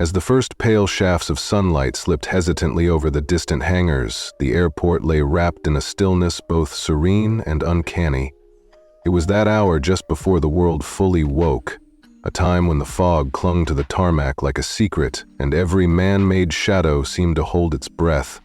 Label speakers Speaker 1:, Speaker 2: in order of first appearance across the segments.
Speaker 1: As the first pale shafts of sunlight slipped hesitantly over the distant hangars, the airport lay wrapped in a stillness both serene and uncanny. It was that hour just before the world fully woke, a time when the fog clung to the tarmac like a secret, and every man-made shadow seemed to hold its breath.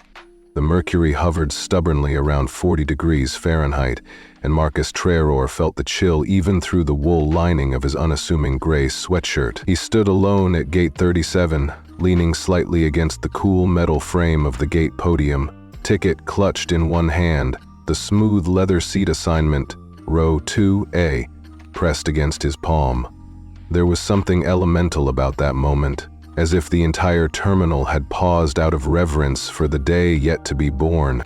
Speaker 1: The mercury hovered stubbornly around 40 degrees Fahrenheit, and Marcus Traoré felt the chill even through the wool lining of his unassuming gray sweatshirt. He stood alone at gate 37, leaning slightly against the cool metal frame of the gate podium, ticket clutched in one hand, the smooth leather seat assignment, row 2A, pressed against his palm. There was something elemental about that moment, as if the entire terminal had paused out of reverence for the day yet to be born.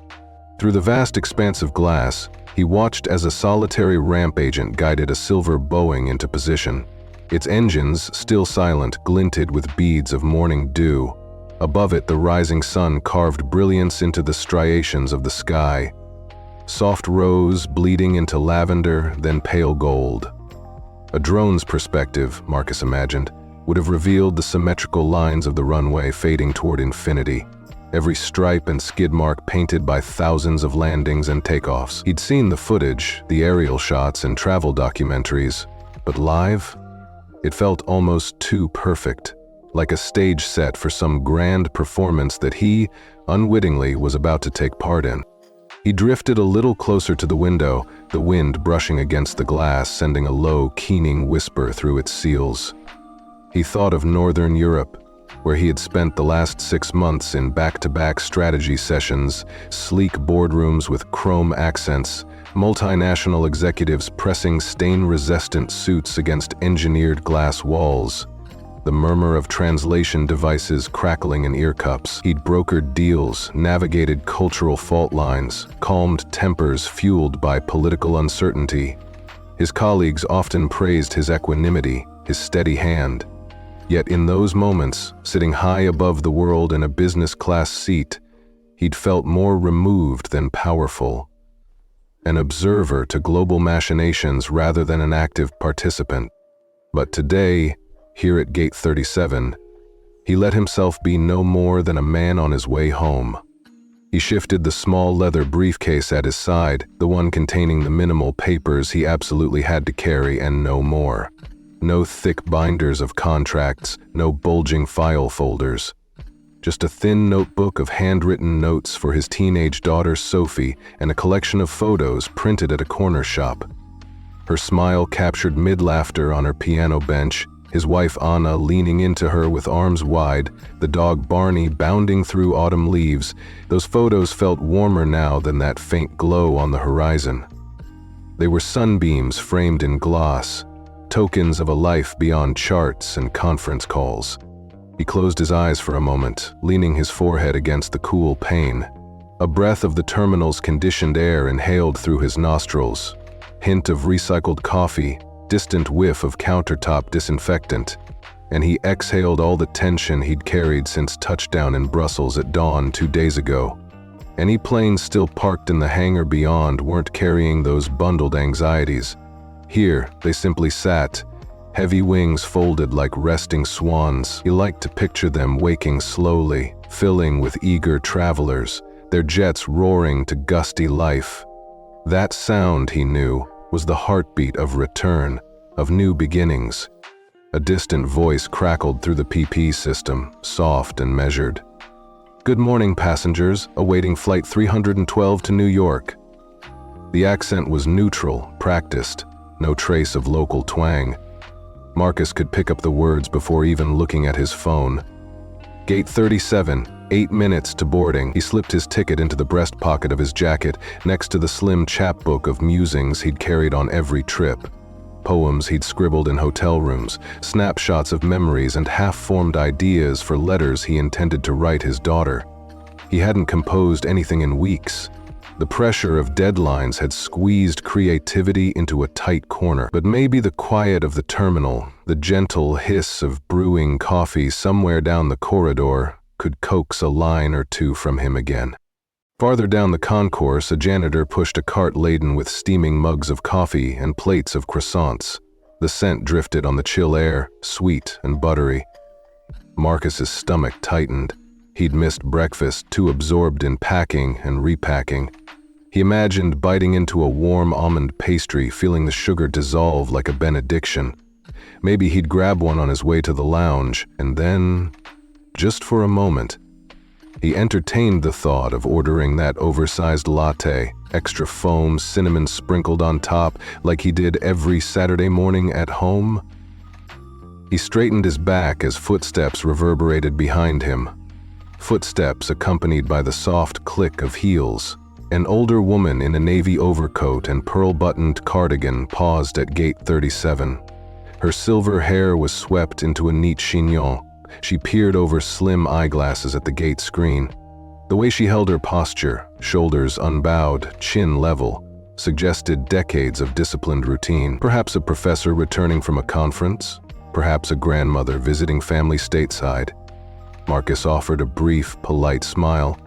Speaker 1: Through the vast expanse of glass, he watched as a solitary ramp agent guided a silver Boeing into position. Its engines, still silent, glinted with beads of morning dew. Above it, the rising sun carved brilliance into the striations of the sky. Soft rose bleeding into lavender, then pale gold. A drone's perspective, Marcus imagined, would have revealed the symmetrical lines of the runway fading toward infinity, every stripe and skid mark painted by thousands of landings and takeoffs. He'd seen the footage, the aerial shots and travel documentaries, but live? It felt almost too perfect, like a stage set for some grand performance that he, unwittingly, was about to take part in. He drifted a little closer to the window, the wind brushing against the glass, sending a low, keening whisper through its seals. He thought of Northern Europe, where he had spent the last 6 months in back-to-back strategy sessions, sleek boardrooms with chrome accents, multinational executives pressing stain-resistant suits against engineered glass walls, the murmur of translation devices crackling in ear cups. He'd brokered deals, navigated cultural fault lines, calmed tempers fueled by political uncertainty. His colleagues often praised his equanimity, his steady hand. Yet in those moments, sitting high above the world in a business-class seat, he'd felt more removed than powerful. An observer to global machinations rather than an active participant. But today, here at Gate 37, he let himself be no more than a man on his way home. He shifted the small leather briefcase at his side, the one containing the minimal papers he absolutely had to carry and no more. No thick binders of contracts, no bulging file folders. Just a thin notebook of handwritten notes for his teenage daughter Sophie and a collection of photos printed at a corner shop. Her smile captured mid-laughter on her piano bench, his wife Anna leaning into her with arms wide, the dog Barney bounding through autumn leaves. Those photos felt warmer now than that faint glow on the horizon. They were sunbeams framed in gloss, tokens of a life beyond charts and conference calls. He closed his eyes for a moment, leaning his forehead against the cool pane. A breath of the terminal's conditioned air inhaled through his nostrils. Hint of recycled coffee, distant whiff of countertop disinfectant, and he exhaled all the tension he'd carried since touchdown in Brussels at dawn 2 days ago. Any planes still parked in the hangar beyond weren't carrying those bundled anxieties. Here, they simply sat, heavy wings folded like resting swans. He liked to picture them waking slowly, filling with eager travelers, their jets roaring to gusty life. That sound, he knew, was the heartbeat of return, of new beginnings. A distant voice crackled through the PP system, soft and measured. "Good morning, passengers, awaiting flight 312 to New York." The accent was neutral, practiced, no trace of local twang. Marcus could pick up the words before even looking at his phone. Gate 37, 8 minutes to boarding. He slipped his ticket into the breast pocket of his jacket, next to the slim chapbook of musings he'd carried on every trip. Poems he'd scribbled in hotel rooms, snapshots of memories and half-formed ideas for letters he intended to write his daughter. He hadn't composed anything in weeks. The pressure of deadlines had squeezed creativity into a tight corner, but maybe the quiet of the terminal, the gentle hiss of brewing coffee somewhere down the corridor, could coax a line or two from him again. Farther down the concourse, a janitor pushed a cart laden with steaming mugs of coffee and plates of croissants. The scent drifted on the chill air, sweet and buttery. Marcus's stomach tightened. He'd missed breakfast, too absorbed in packing and repacking. He imagined biting into a warm almond pastry, feeling the sugar dissolve like a benediction. Maybe he'd grab one on his way to the lounge, and then, just for a moment, he entertained the thought of ordering that oversized latte, extra foam, cinnamon sprinkled on top, like he did every Saturday morning at home. He straightened his back as footsteps reverberated behind him. Footsteps accompanied by the soft click of heels. An older woman in a navy overcoat and pearl-buttoned cardigan paused at gate 37. Her silver hair was swept into a neat chignon. She peered over slim eyeglasses at the gate screen. The way she held her posture, shoulders unbowed, chin level, suggested decades of disciplined routine. Perhaps a professor returning from a conference, perhaps a grandmother visiting family stateside. Marcus offered a brief, polite smile.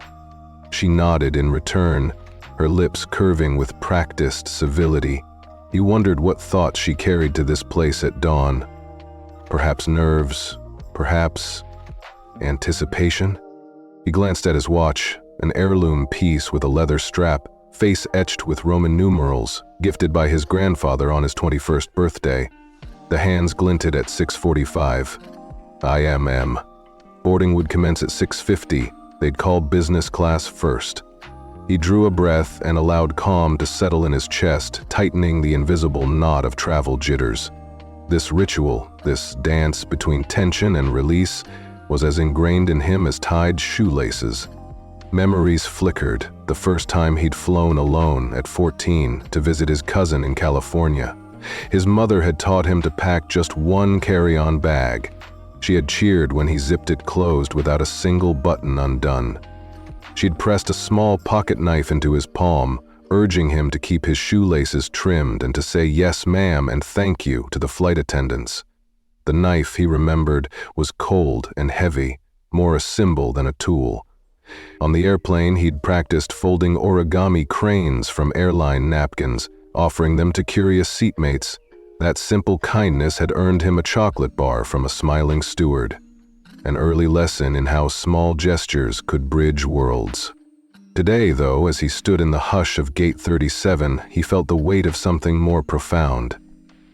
Speaker 1: She nodded in return, her lips curving with practiced civility. He wondered what thoughts she carried to this place at dawn. Perhaps nerves, perhaps anticipation? He glanced at his watch, an heirloom piece with a leather strap, face etched with Roman numerals, gifted by his grandfather on his 21st birthday. The hands glinted at 6:45. IMM. Boarding would commence at 6:50. They'd call business class first. He drew a breath and allowed calm to settle in his chest, tightening the invisible knot of travel jitters. This ritual, this dance between tension and release, was as ingrained in him as tied shoelaces. Memories flickered, the first time he'd flown alone at 14 to visit his cousin in California. His mother had taught him to pack just one carry-on bag. She had cheered when he zipped it closed without a single button undone. She'd pressed a small pocket knife into his palm, urging him to keep his shoelaces trimmed and to say yes ma'am and thank you to the flight attendants. The knife, he remembered, was cold and heavy, more a symbol than a tool. On the airplane, he'd practiced folding origami cranes from Airline napkins, offering them to curious seatmates. That simple kindness had earned him a chocolate bar from a smiling steward. An early lesson in how small gestures could bridge worlds. Today, though, as he stood in the hush of Gate 37, he felt the weight of something more profound.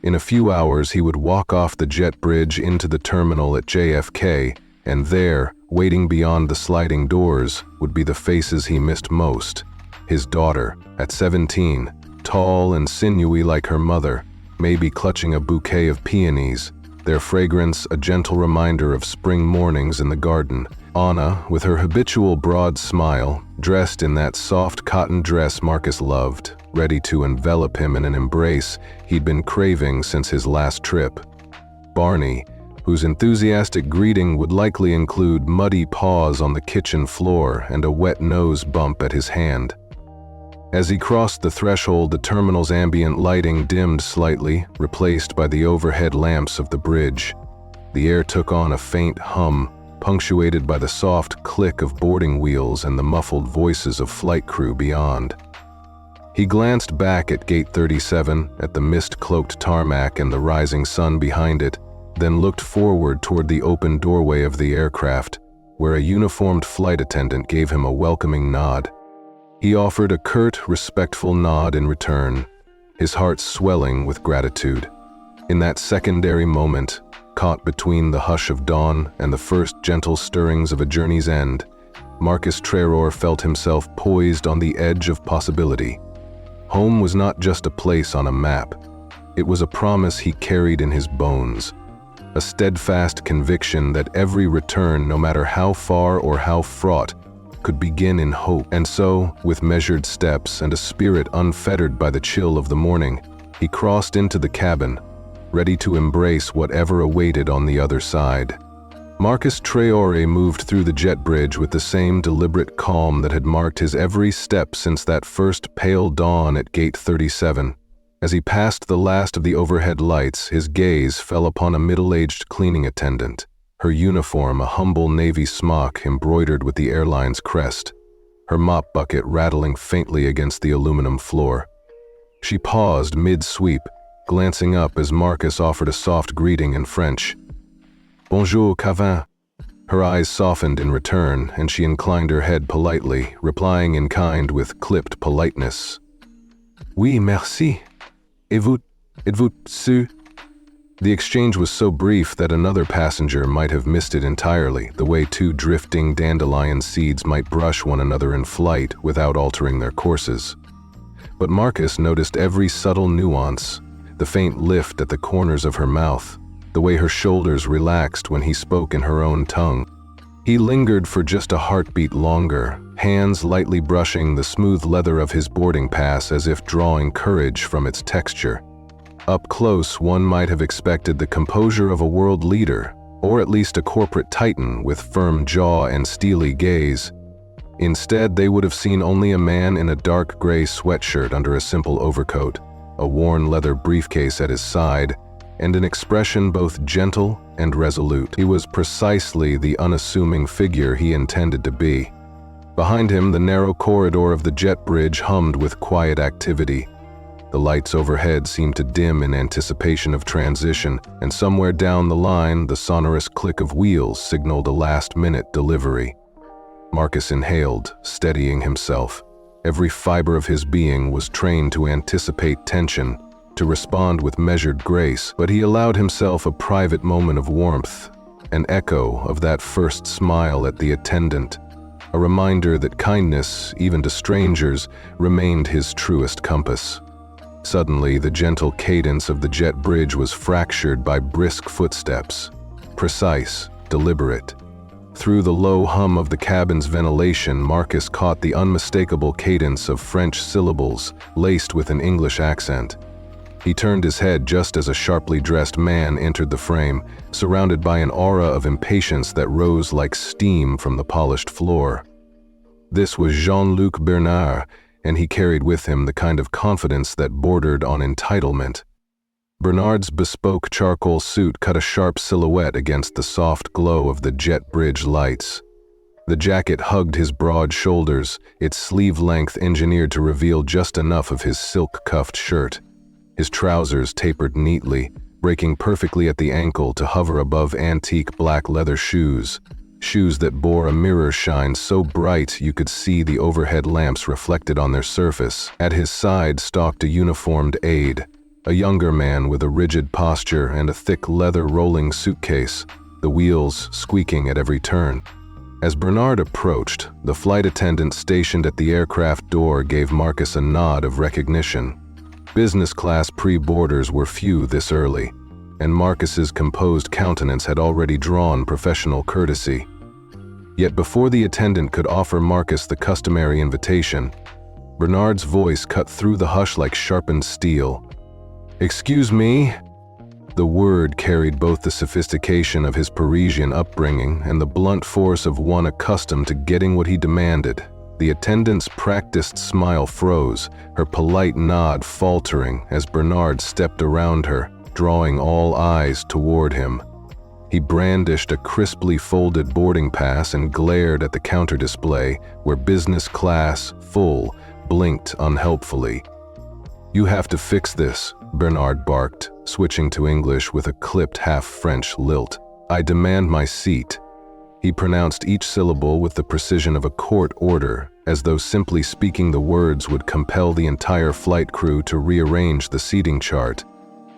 Speaker 1: In a few hours, he would walk off the jet bridge into the terminal at JFK, and there, waiting beyond the sliding doors, would be the faces he missed most. His daughter, at 17, tall and sinewy like her mother, maybe clutching a bouquet of peonies, their fragrance a gentle reminder of spring mornings in the garden. Anna, with her habitual broad smile, dressed in that soft cotton dress Marcus loved, ready to envelop him in an embrace he'd been craving since his last trip. Barney, whose enthusiastic greeting would likely include muddy paws on the kitchen floor and a wet nose bump at his hand. As he crossed the threshold, the terminal's ambient lighting dimmed slightly, replaced by the overhead lamps of the bridge. The air took on a faint hum, punctuated by the soft click of boarding wheels and the muffled voices of flight crew beyond. He glanced back at Gate 37, at the mist-cloaked tarmac and the rising sun behind it, then looked forward toward the open doorway of the aircraft, where a uniformed flight attendant gave him a welcoming nod. He offered a curt, respectful nod in return, his heart swelling with gratitude. In that secondary moment, caught between the hush of dawn and the first gentle stirrings of a journey's end, Marcus Traoré felt himself poised on the edge of possibility. Home was not just a place on a map. It was a promise he carried in his bones, a steadfast conviction that every return, no matter how far or how fraught, could begin in hope. And so, with measured steps and a spirit unfettered by the chill of the morning, he crossed into the cabin, ready to embrace whatever awaited on the other side. Marcus Traoré moved through the jet bridge with the same deliberate calm that had marked his every step since that first pale dawn at Gate 37. As he passed the last of the overhead lights, his gaze fell upon a middle-aged cleaning attendant, her uniform a humble navy smock embroidered with the airline's crest, her mop bucket rattling faintly against the aluminum floor. She paused mid-sweep, glancing up as Marcus offered a soft greeting in French. Bonjour, Cavin. Her eyes softened in return, and she inclined her head politely, replying in kind with clipped politeness. Oui, merci. Et vous su? The exchange was so brief that another passenger might have missed it entirely, the way two drifting dandelion seeds might brush one another in flight without altering their courses. But Marcus noticed every subtle nuance, the faint lift at the corners of her mouth, the way her shoulders relaxed when he spoke in her own tongue. He lingered for just a heartbeat longer, hands lightly brushing the smooth leather of his boarding pass as if drawing courage from its texture. Up close, one might have expected the composure of a world leader, or at least a corporate titan with firm jaw and steely gaze. Instead, they would have seen only a man in a dark gray sweatshirt under a simple overcoat, a worn leather briefcase at his side, and an expression both gentle and resolute. He was precisely the unassuming figure he intended to be. Behind him, the narrow corridor of the jet bridge hummed with quiet activity. The lights overhead seemed to dim in anticipation of transition, and somewhere down the line, the sonorous click of wheels signaled a last-minute delivery. Marcus inhaled, steadying himself. Every fiber of his being was trained to anticipate tension, to respond with measured grace, but he allowed himself a private moment of warmth, an echo of that first smile at the attendant, a reminder that kindness, even to strangers, remained his truest compass. Suddenly, the gentle cadence of the jet bridge was fractured by brisk footsteps, precise, deliberate. Through the low hum of the cabin's ventilation, Marcus caught the unmistakable cadence of French syllables laced with an English accent. He turned his head just as a sharply dressed man entered the frame, surrounded by an aura of impatience that rose like steam from the polished floor. This was Jean-Luc Bernard, and he carried with him the kind of confidence that bordered on entitlement. Bernard's bespoke charcoal suit cut a sharp silhouette against the soft glow of the jet bridge lights. The jacket hugged his broad shoulders, its sleeve length engineered to reveal just enough of his silk-cuffed shirt. His trousers tapered neatly, breaking perfectly at the ankle to hover above antique black leather shoes that bore a mirror shine so bright you could see the overhead lamps reflected on their surface. At his side stalked a uniformed aide, a younger man with a rigid posture and a thick leather rolling suitcase, the wheels squeaking at every turn. As Bernard approached, the flight attendant stationed at the aircraft door gave Marcus a nod of recognition. Business class pre-boarders were few this early, and Marcus's composed countenance had already drawn professional courtesy. Yet before the attendant could offer Marcus the customary invitation, Bernard's voice cut through the hush like sharpened steel. "Excuse me?" The word carried both the sophistication of his Parisian upbringing and the blunt force of one accustomed to getting what he demanded. The attendant's practiced smile froze, her polite nod faltering as Bernard stepped around her, drawing all eyes toward him. He brandished a crisply folded boarding pass and glared at the counter display, where business class, full, blinked unhelpfully. "You have to fix this," Bernard barked, switching to English with a clipped half-French lilt. "I demand my seat." He pronounced each syllable with the precision of a court order, as though simply speaking the words would compel the entire flight crew to rearrange the seating chart.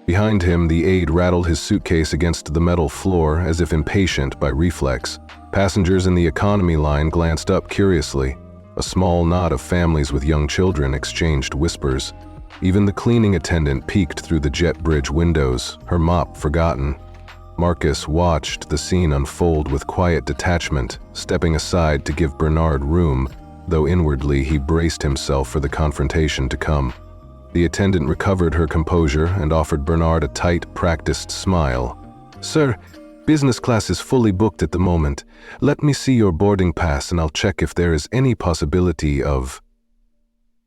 Speaker 1: Behind him, the aide rattled his suitcase against the metal floor as if impatient by reflex. Passengers in the economy line glanced up curiously. A small knot of families with young children exchanged whispers. Even the cleaning attendant peeked through the jet bridge windows, her mop forgotten. Marcus watched the scene unfold with quiet detachment, stepping aside to give Bernard room, though inwardly he braced himself for the confrontation to come. The attendant recovered her composure and offered Bernard a tight, practiced smile. "Sir, business class is fully booked at the moment. Let me see your boarding pass and I'll check if there is any possibility of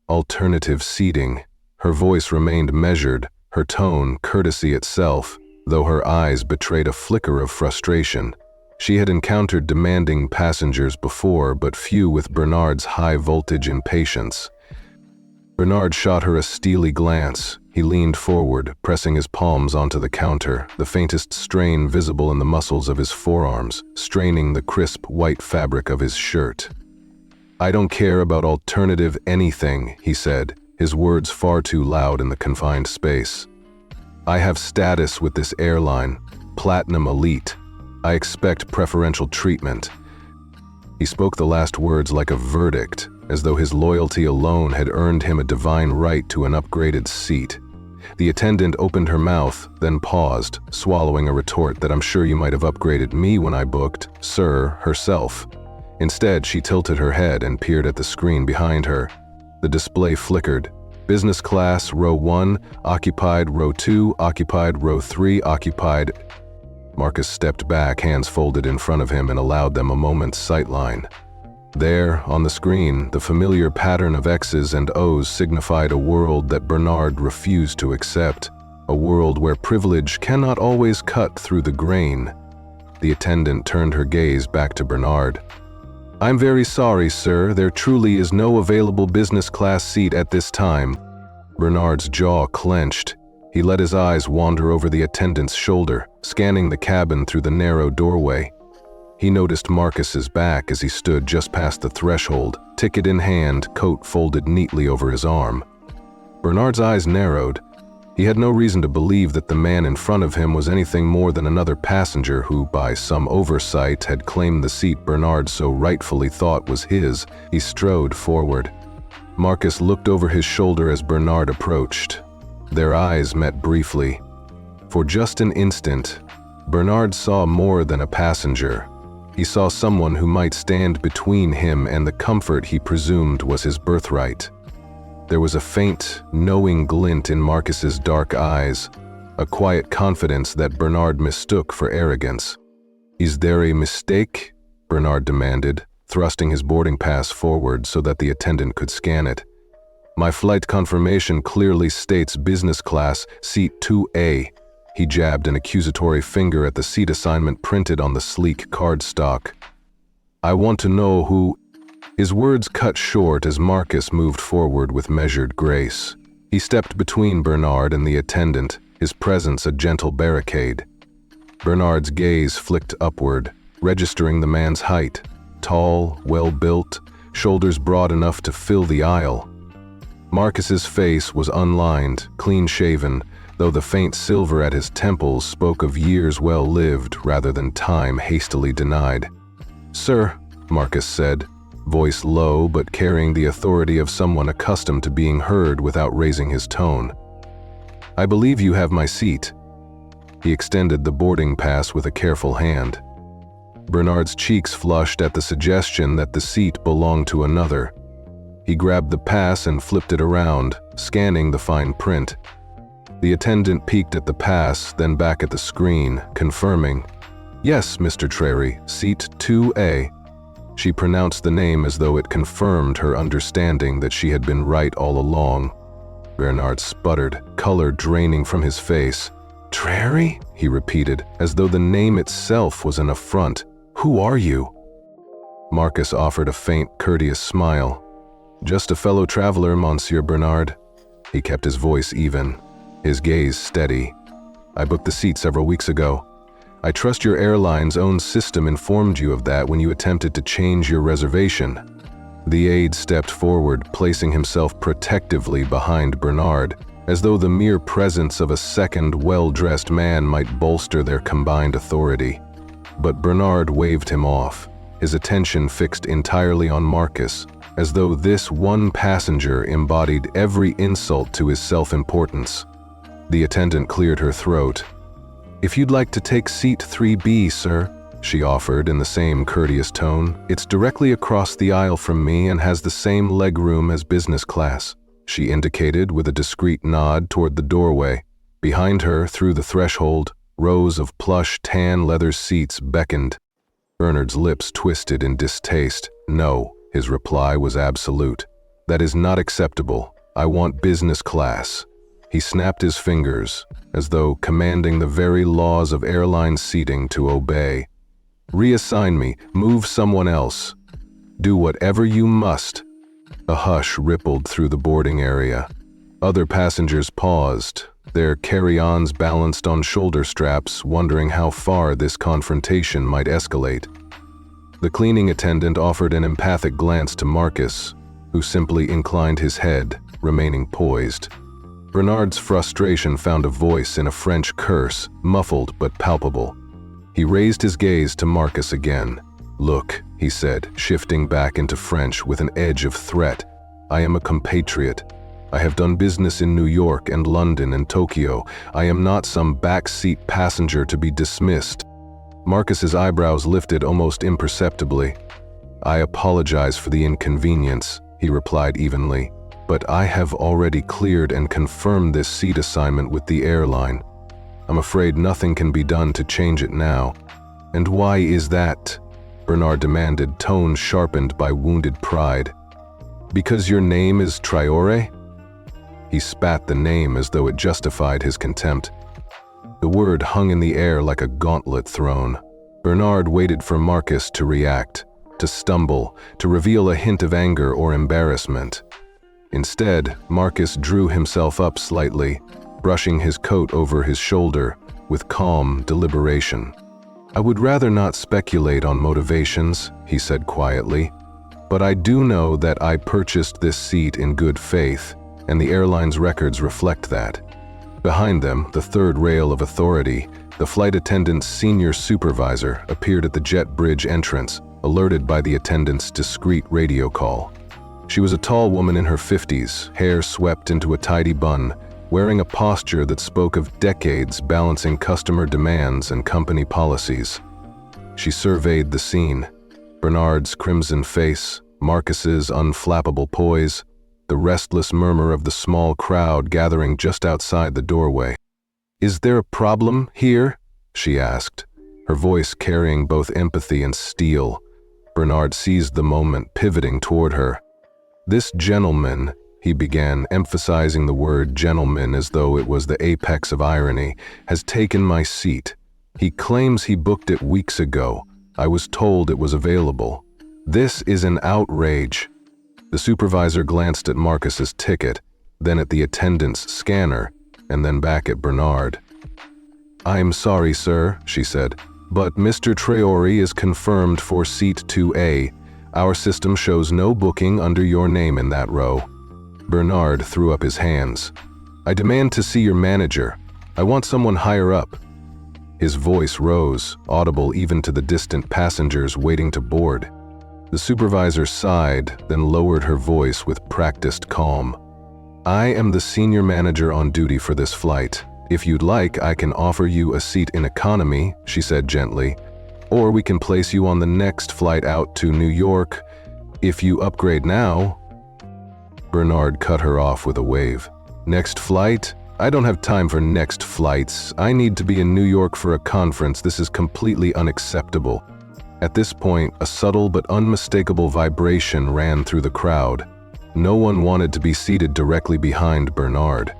Speaker 1: alternative seating." Her voice remained measured, her tone courtesy itself, though her eyes betrayed a flicker of frustration. She had encountered demanding passengers before, but few with Bernard's high-voltage impatience. Bernard shot her a steely glance, He leaned forward, pressing his palms onto the counter, the faintest strain visible in the muscles of his forearms, straining the crisp white fabric of his shirt. "I don't care about alternative anything," he said, his words far too loud in the confined space. "I have status with this airline, Platinum Elite. I expect preferential treatment." He spoke the last words like a verdict, as though his loyalty alone had earned him a divine right to an upgraded seat. The attendant opened her mouth, then paused, swallowing a retort that "I'm sure you might have upgraded me when I booked, sir," herself. Instead, she tilted her head and peered at the screen behind her. The display flickered. Business class, row 1, occupied, row 2, occupied, row 3, occupied. Marcus stepped back, hands folded in front of him, and allowed them a moment's sightline. There, on the screen, the familiar pattern of X's and O's signified a world that Bernard refused to accept, a world where privilege cannot always cut through the grain. The attendant turned her gaze back to Bernard. "I'm very sorry, sir, there truly is no available business class seat at this time." Bernard's jaw clenched. He let his eyes wander over the attendant's shoulder, scanning the cabin through the narrow doorway. He noticed Marcus's back as he stood just past the threshold, ticket in hand, coat folded neatly over his arm. Bernard's eyes narrowed. He had no reason to believe that the man in front of him was anything more than another passenger who, by some oversight, had claimed the seat Bernard so rightfully thought was his. He strode forward. Marcus looked over his shoulder as Bernard approached. Their eyes met briefly. For just an instant, Bernard saw more than a passenger. He saw someone who might stand between him and the comfort he presumed was his birthright. There was a faint, knowing glint in Marcus's dark eyes, a quiet confidence that Bernard mistook for arrogance. "Is there a mistake?" Bernard demanded, thrusting his boarding pass forward so that the attendant could scan it. "My flight confirmation clearly states business class, seat 2A. He jabbed an accusatory finger at the seat assignment printed on the sleek cardstock. "I want to know who—" His words cut short as Marcus moved forward with measured grace. He stepped between Bernard and the attendant, his presence a gentle barricade. Bernard's gaze flicked upward, registering the man's height. Tall, well-built, shoulders broad enough to fill the aisle. Marcus's face was unlined, clean-shaven, though the faint silver at his temples spoke of years well lived rather than time hastily denied. "Sir," Marcus said, voice low but carrying the authority of someone accustomed to being heard without raising his tone. "I believe you have my seat." He extended the boarding pass with a careful hand. Bernard's cheeks flushed at the suggestion that the seat belonged to another. He grabbed the pass and flipped it around, scanning the fine print. The attendant peeked at the pass, then back at the screen, confirming, "Yes, Mr. Traoré, seat 2A." She pronounced the name as though it confirmed her understanding that she had been right all along. Bernard sputtered, color draining from his face. "Traoré?" he repeated, as though the name itself was an affront. "Who are you?" Marcus offered a faint, courteous smile. "Just a fellow traveler, Monsieur Bernard." He kept his voice even, his gaze steady. "I booked the seat several weeks ago. I trust your airline's own system informed you of that when you attempted to change your reservation." The aide stepped forward, placing himself protectively behind Bernard, as though the mere presence of a second well-dressed man might bolster their combined authority. But Bernard waved him off, his attention fixed entirely on Marcus, as though this one passenger embodied every insult to his self-importance. The attendant cleared her throat. "If you'd like to take seat 3B, sir," she offered in the same courteous tone. "It's directly across the aisle from me and has the same legroom as business class." She indicated with a discreet nod toward the doorway. Behind her, through the threshold, rows of plush tan leather seats beckoned. Bernard's lips twisted in distaste. "No," his reply was absolute. "That is not acceptable. I want business class." He snapped his fingers, as though commanding the very laws of airline seating to obey. "Reassign me, move someone else. Do whatever you must." A hush rippled through the boarding area. Other passengers paused, their carry-ons balanced on shoulder straps, wondering how far this confrontation might escalate. The cleaning attendant offered an empathic glance to Marcus, who simply inclined his head, remaining poised. Bernard's frustration found a voice in a French curse, muffled but palpable. He raised his gaze to Marcus again. "Look," he said, shifting back into French with an edge of threat. "I am a compatriot. I have done business in New York and London and Tokyo. I am not some backseat passenger to be dismissed." Marcus's eyebrows lifted almost imperceptibly. "I apologize for the inconvenience," he replied evenly, "but I have already cleared and confirmed this seat assignment with the airline. I'm afraid nothing can be done to change it now." "And why is that?" Bernard demanded, tone sharpened by wounded pride. "Because your name is Traoré?" He spat the name as though it justified his contempt. The word hung in the air like a gauntlet thrown. Bernard waited for Marcus to react, to stumble, to reveal a hint of anger or embarrassment. Instead, Marcus drew himself up slightly, brushing his coat over his shoulder with calm deliberation. "I would rather not speculate on motivations," he said quietly, "but I do know that I purchased this seat in good faith, and the airline's records reflect that." Behind them, the third rail of authority, the flight attendant's senior supervisor appeared at the jet bridge entrance, alerted by the attendant's discreet radio call. She was a tall woman in her 50s, hair swept into a tidy bun, wearing a posture that spoke of decades balancing customer demands and company policies. She surveyed the scene. Bernard's crimson face, Marcus's unflappable poise, the restless murmur of the small crowd gathering just outside the doorway. "Is there a problem here?" she asked, her voice carrying both empathy and steel. Bernard seized the moment, pivoting toward her. "This gentleman," he began, emphasizing the word gentleman as though it was the apex of irony, "has taken my seat. He claims he booked it weeks ago. I was told it was available. This is an outrage." The supervisor glanced at Marcus's ticket, then at the attendant's scanner, and then back at Bernard. "I'm sorry, sir," she said, "but Mr. Traoré is confirmed for seat 2A. Our system shows no booking under your name in that row." Bernard threw up his hands. "I demand to see your manager. I want someone higher up." His voice rose, audible even to the distant passengers waiting to board. The supervisor sighed, then lowered her voice with practiced calm. "I am the senior manager on duty for this flight. If you'd like, I can offer you a seat in economy," she said gently, "or we can place you on the next flight out to New York. If you upgrade now..." Bernard cut her off with a wave. "Next flight? I don't have time for next flights. I need to be in New York for a conference. This is completely unacceptable." At this point, a subtle but unmistakable vibration ran through the crowd. No one wanted to be seated directly behind Bernard,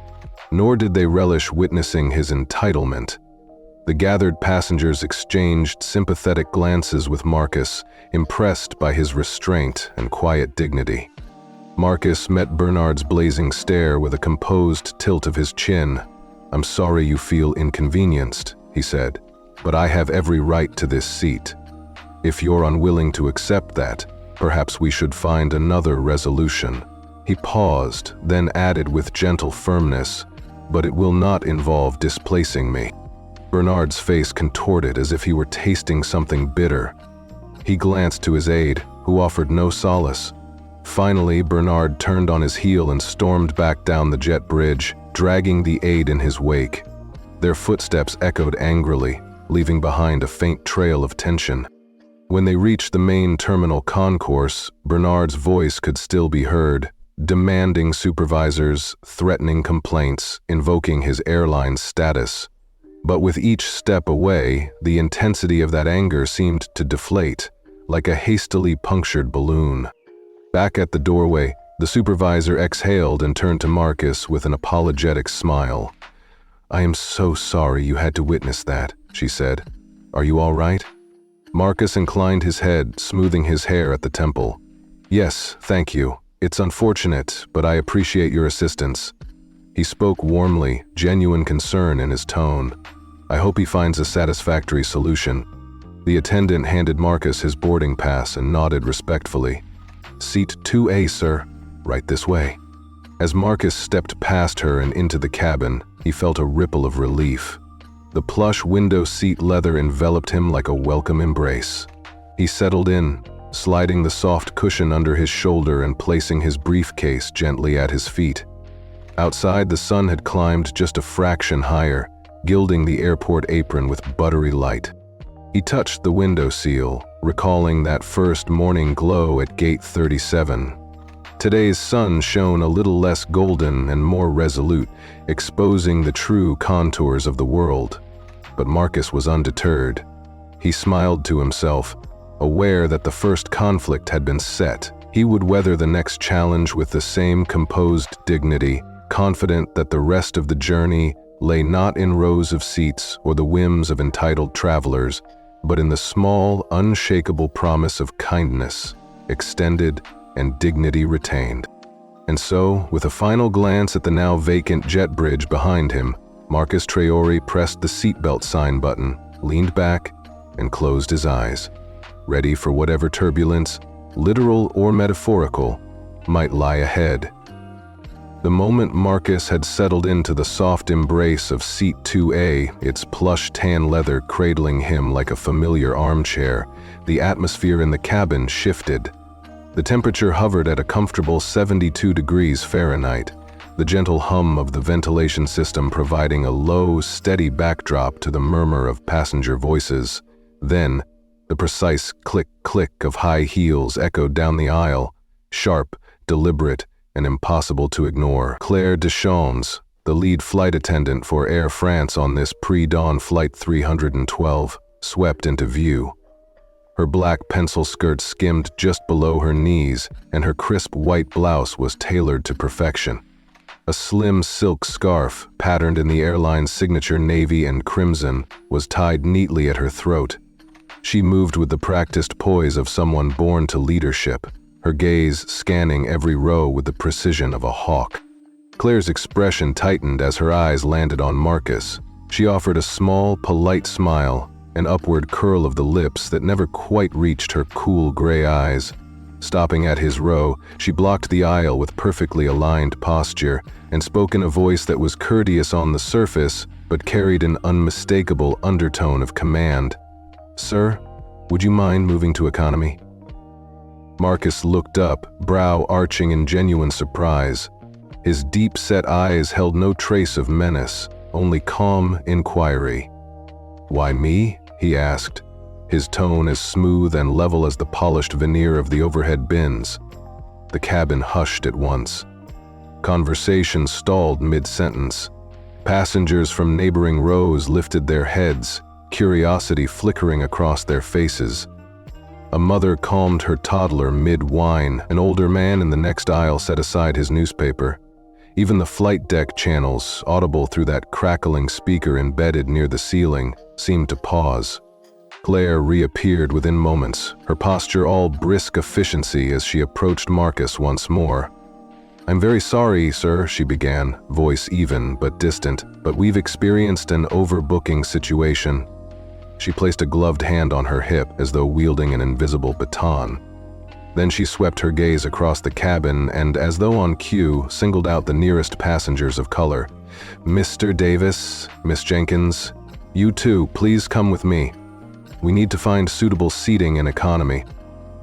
Speaker 1: nor did they relish witnessing his entitlement. The gathered passengers exchanged sympathetic glances with Marcus, impressed by his restraint and quiet dignity. Marcus met Bernard's blazing stare with a composed tilt of his chin. "I'm sorry you feel inconvenienced," he said, "but I have every right to this seat. If you're unwilling to accept that, perhaps we should find another resolution." He paused, then added with gentle firmness, "But it will not involve displacing me." Bernard's face contorted as if he were tasting something bitter. He glanced to his aide, who offered no solace. Finally, Bernard turned on his heel and stormed back down the jet bridge, dragging the aide in his wake. Their footsteps echoed angrily, leaving behind a faint trail of tension. When they reached the main terminal concourse, Bernard's voice could still be heard, demanding supervisors, threatening complaints, invoking his airline status. But with each step away, the intensity of that anger seemed to deflate, like a hastily punctured balloon. Back at the doorway, the supervisor exhaled and turned to Marcus with an apologetic smile. "I am so sorry you had to witness that," she said. "Are you all right?" Marcus inclined his head, smoothing his hair at the temple. "Yes, thank you. It's unfortunate, but I appreciate your assistance." He spoke warmly, genuine concern in his tone. "I hope he finds a satisfactory solution." The attendant handed Marcus his boarding pass and nodded respectfully. "Seat 2A, sir. Right this way." As Marcus stepped past her and into the cabin, he felt a ripple of relief. The plush window seat leather enveloped him like a welcome embrace. He settled in, sliding the soft cushion under his shoulder and placing his briefcase gently at his feet. Outside, the sun had climbed just a fraction higher, gilding the airport apron with buttery light. He touched the window seal, recalling that first morning glow at Gate 37. Today's sun shone a little less golden and more resolute, exposing the true contours of the world. But Marcus was undeterred. He smiled to himself, aware that the first conflict had been set. He would weather the next challenge with the same composed dignity, confident that the rest of the journey lay not in rows of seats or the whims of entitled travelers, but in the small, unshakable promise of kindness, extended and dignity retained. And so, with a final glance at the now vacant jet bridge behind him, Marcus Traoré pressed the seatbelt sign button, leaned back, and closed his eyes, ready for whatever turbulence, literal or metaphorical, might lie ahead. The moment Marcus had settled into the soft embrace of Seat 2A, its plush tan leather cradling him like a familiar armchair, the atmosphere in the cabin shifted. The temperature hovered at a comfortable 72 degrees Fahrenheit, the gentle hum of the ventilation system providing a low, steady backdrop to the murmur of passenger voices. Then, the precise click-click of high heels echoed down the aisle, sharp, deliberate, and impossible to ignore. Claire Deschamps, the lead flight attendant for Air France on this pre-dawn Flight 312, swept into view. Her black pencil skirt skimmed just below her knees, and her crisp white blouse was tailored to perfection. A slim silk scarf, patterned in the airline's signature navy and crimson, was tied neatly at her throat. She moved with the practiced poise of someone born to leadership, her gaze scanning every row with the precision of a hawk. Claire's expression tightened as her eyes landed on Marcus. She offered a small, polite smile, an upward curl of the lips that never quite reached her cool gray eyes. Stopping at his row, she blocked the aisle with perfectly aligned posture and spoke in a voice that was courteous on the surface but carried an unmistakable undertone of command. "Sir, would you mind moving to economy?" Marcus looked up, brow arching in genuine surprise. His deep-set eyes held no trace of menace, only calm inquiry. "Why me?" he asked, his tone as smooth and level as the polished veneer of the overhead bins. The cabin hushed at once. Conversation stalled mid-sentence. Passengers from neighboring rows lifted their heads, curiosity flickering across their faces. A mother calmed her toddler mid-whine. An older man in the next aisle set aside his newspaper. Even the flight deck channels, audible through that crackling speaker embedded near the ceiling, seemed to pause. Claire reappeared within moments, her posture all brisk efficiency as she approached Marcus once more. "I'm very sorry, sir," she began, voice even but distant, "but we've experienced an overbooking situation." She placed a gloved hand on her hip as though wielding an invisible baton. Then she swept her gaze across the cabin and, as though on cue, singled out the nearest passengers of color. "Mr. Davis, Miss Jenkins, you two, please come with me. We need to find suitable seating in economy."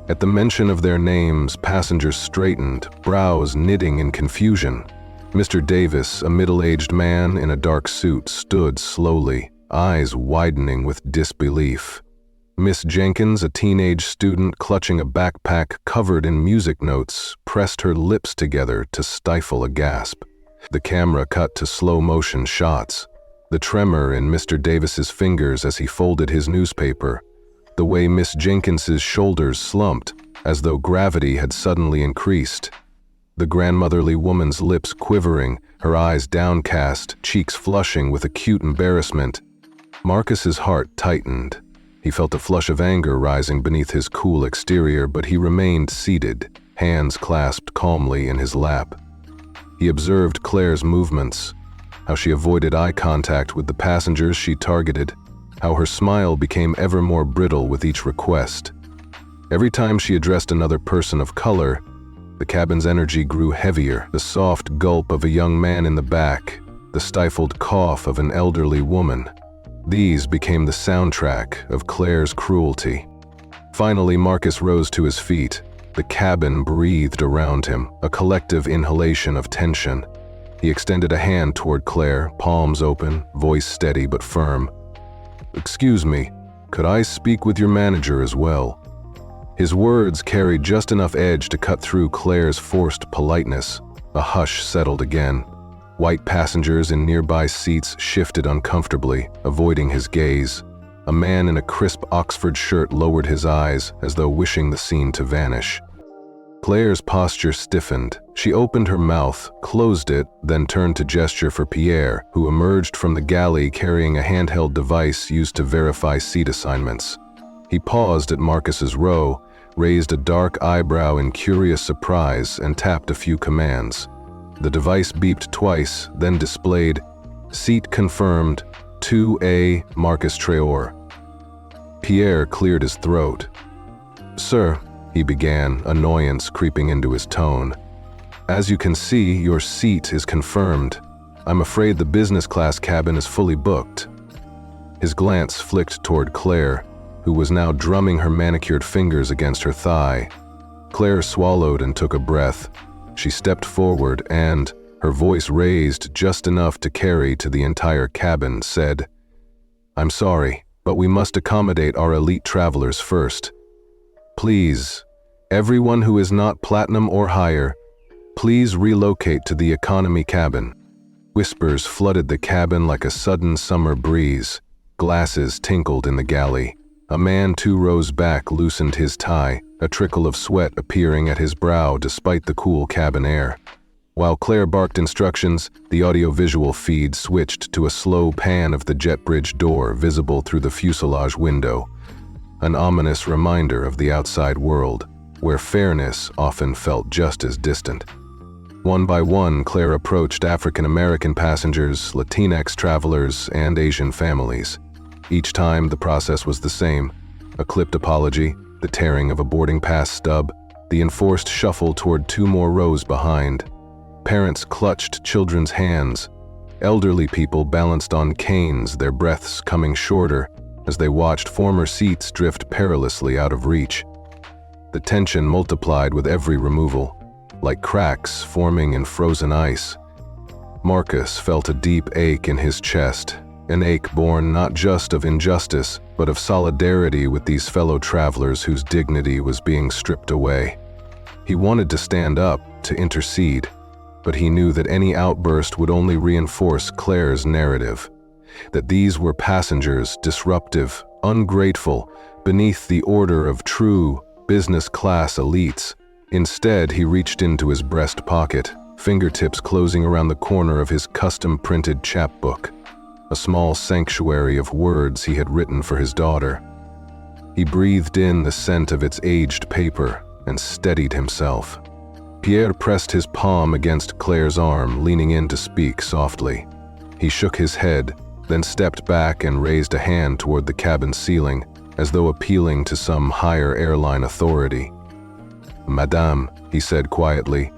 Speaker 1: At the mention of their names, passengers straightened, brows knitting in confusion. Mr. Davis, a middle-aged man in a dark suit, stood slowly, eyes widening with disbelief. Miss Jenkins, a teenage student clutching a backpack covered in music notes, pressed her lips together to stifle a gasp. The camera cut to slow-motion shots. The tremor in Mr. Davis's fingers as he folded his newspaper. The way Miss Jenkins's shoulders slumped, as though gravity had suddenly increased. The grandmotherly woman's lips quivering, her eyes downcast, cheeks flushing with acute embarrassment. Marcus's heart tightened. He felt a flush of anger rising beneath his cool exterior, but he remained seated, hands clasped calmly in his lap. He observed Claire's movements, how she avoided eye contact with the passengers she targeted, how her smile became ever more brittle with each request. Every time she addressed another person of color, the cabin's energy grew heavier, the soft gulp of a young man in the back, the stifled cough of an elderly woman. These became the soundtrack of Claire's cruelty. Finally, Marcus rose to his feet. The cabin breathed around him, a collective inhalation of tension. He extended a hand toward Claire, palms open, voice steady but firm. "Excuse me, could I speak with your manager as well?" His words carried just enough edge to cut through Claire's forced politeness. A hush settled again. White passengers in nearby seats shifted uncomfortably, avoiding his gaze. A man in a crisp Oxford shirt lowered his eyes as though wishing the scene to vanish. Claire's posture stiffened. She opened her mouth, closed it, then turned to gesture for Pierre, who emerged from the galley carrying a handheld device used to verify seat assignments. He paused at Marcus's row, raised a dark eyebrow in curious surprise, and tapped a few commands. The device beeped twice, then displayed, "Seat confirmed, 2A, Marcus Traoré." Pierre cleared his throat. "Sir," he began, annoyance creeping into his tone. "As you can see, your seat is confirmed. I'm afraid the business class cabin is fully booked." His glance flicked toward Claire, who was now drumming her manicured fingers against her thigh. Claire swallowed and took a breath. She stepped forward and, her voice raised just enough to carry to the entire cabin, said, "I'm sorry, but we must accommodate our elite travelers first. Please, everyone who is not platinum or higher, please relocate to the economy cabin." Whispers flooded the cabin like a sudden summer breeze. Glasses tinkled in the galley. A man 2 rows back loosened his tie, a trickle of sweat appearing at his brow despite the cool cabin air. While Claire barked instructions, the audio-visual feed switched to a slow pan of the jet bridge door visible through the fuselage window, an ominous reminder of the outside world, where fairness often felt just as distant. One by one, Claire approached African-American passengers, Latinx travelers, and Asian families. Each time, the process was the same: a clipped apology, the tearing of a boarding pass stub, the enforced shuffle toward 2 more rows behind. Parents clutched children's hands. Elderly people balanced on canes, their breaths coming shorter as they watched former seats drift perilously out of reach. The tension multiplied with every removal, like cracks forming in frozen ice. Marcus felt a deep ache in his chest, an ache born not just of injustice, but of solidarity with these fellow travelers whose dignity was being stripped away. He wanted to stand up, to intercede, but he knew that any outburst would only reinforce Claire's narrative, that these were passengers, disruptive, ungrateful, beneath the order of true business-class elites. Instead, he reached into his breast pocket, fingertips closing around the corner of his custom-printed chapbook, a small sanctuary of words he had written for his daughter. He breathed in the scent of its aged paper and steadied himself. Pierre pressed his palm against Claire's arm, leaning in to speak softly. He shook his head, then stepped back and raised a hand toward the cabin ceiling, as though appealing to some higher airline authority. "Madame," he said quietly,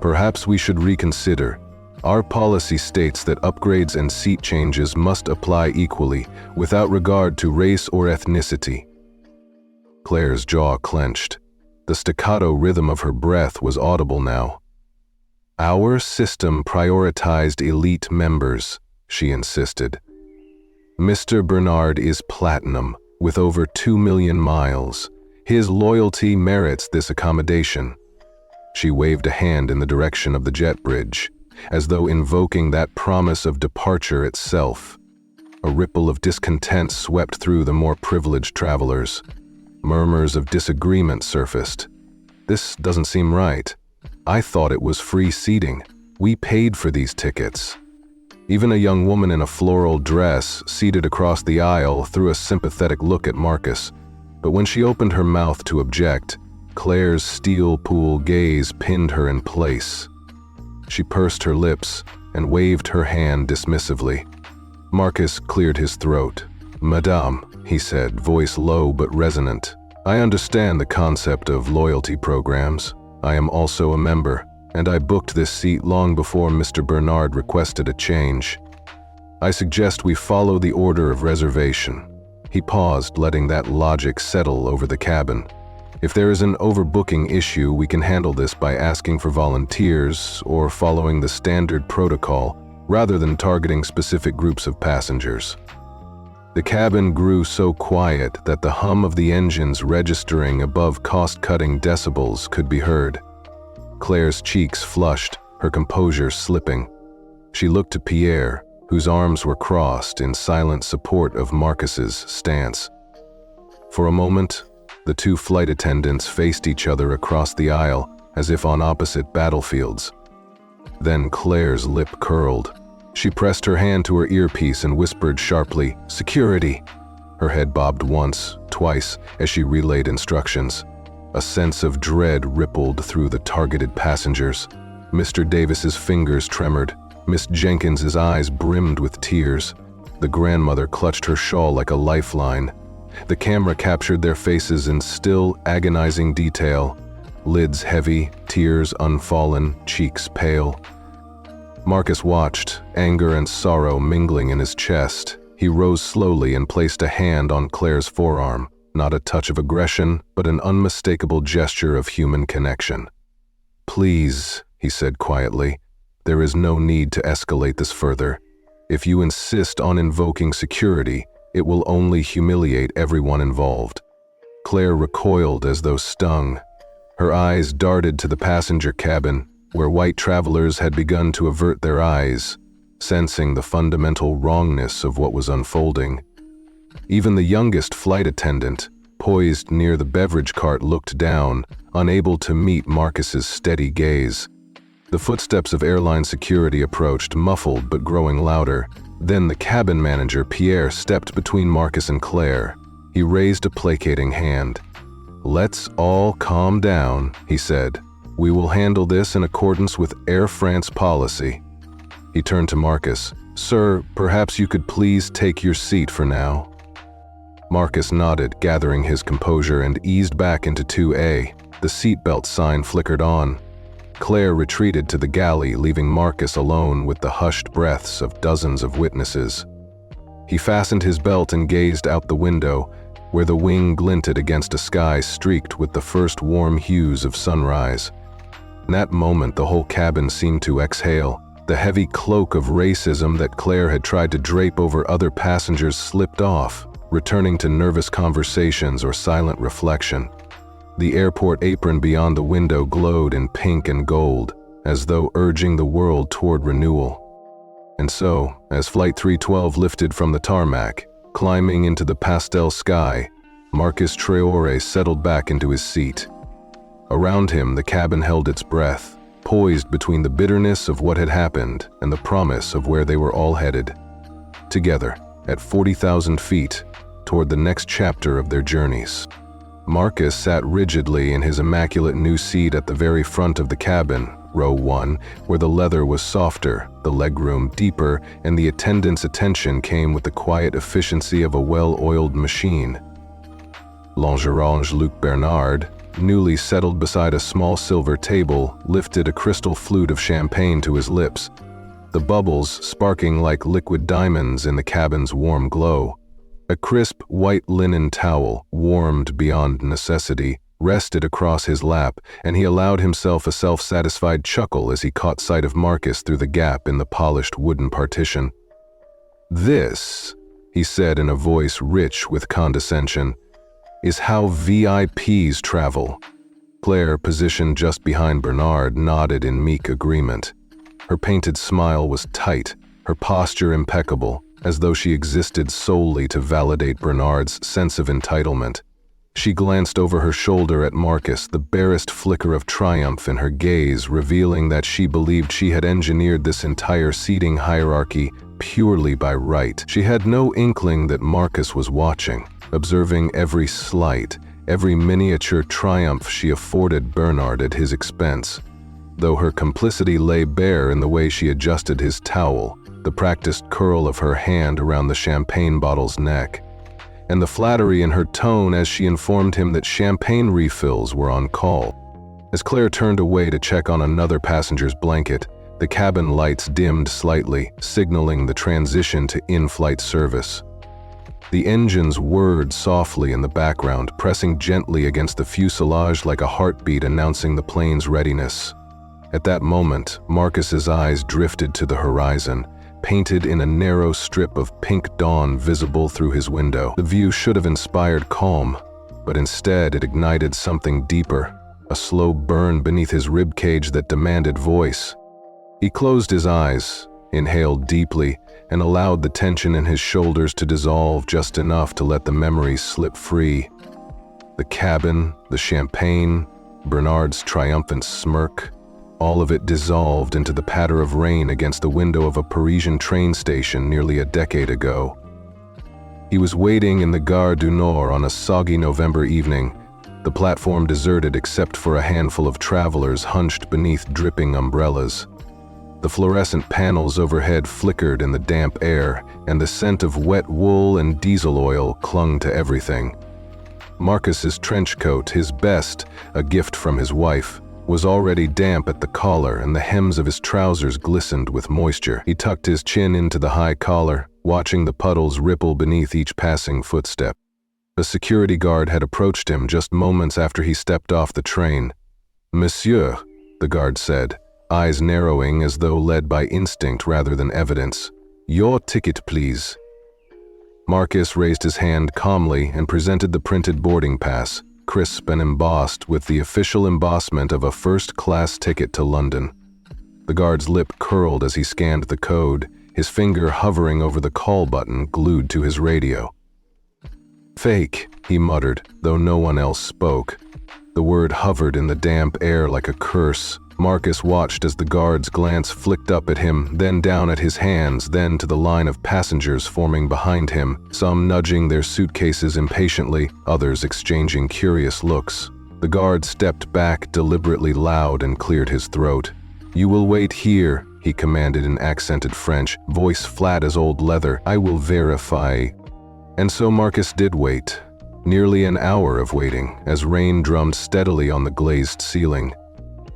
Speaker 1: "perhaps we should reconsider. Our policy states that upgrades and seat changes must apply equally, without regard to race or ethnicity." Claire's jaw clenched. The staccato rhythm of her breath was audible now. "Our system prioritized elite members," she insisted. "Mr. Bernard is platinum, with over 2 million miles. His loyalty merits this accommodation." She waved a hand in the direction of the jet bridge, as though invoking that promise of departure itself. A ripple of discontent swept through the more privileged travelers. Murmurs of disagreement surfaced. "This doesn't seem right. I thought it was free seating. We paid for these tickets." Even a young woman in a floral dress, seated across the aisle, threw a sympathetic look at Marcus. But when she opened her mouth to object, Claire's steel pool gaze pinned her in place. She pursed her lips and waved her hand dismissively. Marcus cleared his throat. "Madame," he said, voice low but resonant, "I understand the concept of loyalty programs. I am also a member, and I booked this seat long before Mr. Bernard requested a change. I suggest we follow the order of reservation." He paused, letting that logic settle over the cabin. "If there is an overbooking issue, we can handle this by asking for volunteers or following the standard protocol rather than targeting specific groups of passengers." The cabin grew so quiet that the hum of the engines registering above cost-cutting decibels could be heard. Claire's cheeks flushed, her composure slipping. She looked to Pierre, whose arms were crossed in silent support of Marcus's stance. For a moment, the two flight attendants faced each other across the aisle as if on opposite battlefields. Then Claire's lip curled. She pressed her hand to her earpiece and whispered sharply, "Security!" Her head bobbed once, twice, as she relayed instructions. A sense of dread rippled through the targeted passengers. Mr. Davis's fingers tremored. Miss Jenkins's eyes brimmed with tears. The grandmother clutched her shawl like a lifeline. The camera captured their faces in still, agonizing detail. Lids heavy, tears unfallen, cheeks pale. Marcus watched, anger and sorrow mingling in his chest. He rose slowly and placed a hand on Claire's forearm, not a touch of aggression, but an unmistakable gesture of human connection. "Please," he said quietly, "there is no need to escalate this further. If you insist on invoking security, it will only humiliate everyone involved." Claire recoiled as though stung. Her eyes darted to the passenger cabin, where white travelers had begun to avert their eyes, sensing the fundamental wrongness of what was unfolding. Even the youngest flight attendant, poised near the beverage cart, looked down, unable to meet Marcus's steady gaze. The footsteps of airline security approached, muffled but growing louder. Then the cabin manager, Pierre, stepped between Marcus and Claire. He raised a placating hand. "Let's all calm down," he said. "We will handle this in accordance with Air France policy." He turned to Marcus. "Sir, perhaps you could please take your seat for now." Marcus nodded, gathering his composure, and eased back into 2A. The seatbelt sign flickered on. Claire retreated to the galley, leaving Marcus alone with the hushed breaths of dozens of witnesses. He fastened his belt and gazed out the window, where the wing glinted against a sky streaked with the first warm hues of sunrise. In that moment, the whole cabin seemed to exhale. The heavy cloak of racism that Claire had tried to drape over other passengers slipped off, returning to nervous conversations or silent reflection. The airport apron beyond the window glowed in pink and gold, as though urging the world toward renewal. And so, as Flight 312 lifted from the tarmac, climbing into the pastel sky, Marcus Traoré settled back into his seat. Around him, the cabin held its breath, poised between the bitterness of what had happened and the promise of where they were all headed. Together, at 40,000 feet, toward the next chapter of their journeys. Marcus sat rigidly in his immaculate new seat at the very front of the cabin, row 1, where the leather was softer, the legroom deeper, and the attendant's attention came with the quiet efficiency of a well-oiled machine. L'Angerange Luc Bernard, newly settled beside a small silver table, lifted a crystal flute of champagne to his lips, the bubbles sparking like liquid diamonds in the cabin's warm glow. A crisp white linen towel, warmed beyond necessity, rested across his lap, and he allowed himself a self-satisfied chuckle as he caught sight of Marcus through the gap in the polished wooden partition. "This," he said in a voice rich with condescension, "is how VIPs travel." Claire, positioned just behind Bernard, nodded in meek agreement. Her painted smile was tight, her posture impeccable, as though she existed solely to validate Bernard's sense of entitlement. She glanced over her shoulder at Marcus, the barest flicker of triumph in her gaze revealing that she believed she had engineered this entire seating hierarchy purely by right. She had no inkling that Marcus was watching, observing every slight, every miniature triumph she afforded Bernard at his expense. though her complicity lay bare in the way she adjusted his towel, the practiced curl of her hand around the champagne bottle's neck, and the flattery in her tone as she informed him that champagne refills were on call. As Claire turned away to check on another passenger's blanket, the cabin lights dimmed slightly, signaling the transition to in-flight service. The engines whirred softly in the background, pressing gently against the fuselage like a heartbeat announcing the plane's readiness. At that moment, Marcus's eyes drifted to the horizon, painted in a narrow strip of pink dawn visible through his window. The view should have inspired calm, but instead it ignited something deeper, a slow burn beneath his ribcage that demanded voice. He closed his eyes, inhaled deeply, and allowed the tension in his shoulders to dissolve just enough to let the memories slip free. The cabin, the champagne, Bernard's triumphant smirk, all of it dissolved into the patter of rain against the window of a Parisian train station nearly a decade ago. He was waiting in the Gare du Nord on a soggy November evening, the platform deserted except for a handful of travelers hunched beneath dripping umbrellas. The fluorescent panels overhead flickered in the damp air, and the scent of wet wool and diesel oil clung to everything. Marcus's trench coat, his best, a gift from his wife, was already damp at the collar, and the hems of his trousers glistened with moisture. He tucked his chin into the high collar, watching the puddles ripple beneath each passing footstep. A security guard had approached him just moments after he stepped off the train. "Monsieur," the guard said, eyes narrowing as though led by instinct rather than evidence. "Your ticket, please." Marcus raised his hand calmly and presented the printed boarding pass, crisp and embossed with the official embossment of a first-class ticket to London. The guard's lip curled as he scanned the code, his finger hovering over the call button glued to his radio. "Fake," he muttered, though no one else spoke. The word hovered in the damp air like a curse. Marcus watched as the guard's glance flicked up at him, then down at his hands, then to the line of passengers forming behind him, some nudging their suitcases impatiently, others exchanging curious looks. The guard stepped back deliberately loud and cleared his throat. "You will wait here," he commanded in accented French, voice flat as old leather. "I will verify." And so Marcus did wait. Nearly an hour of waiting, as rain drummed steadily on the glazed ceiling.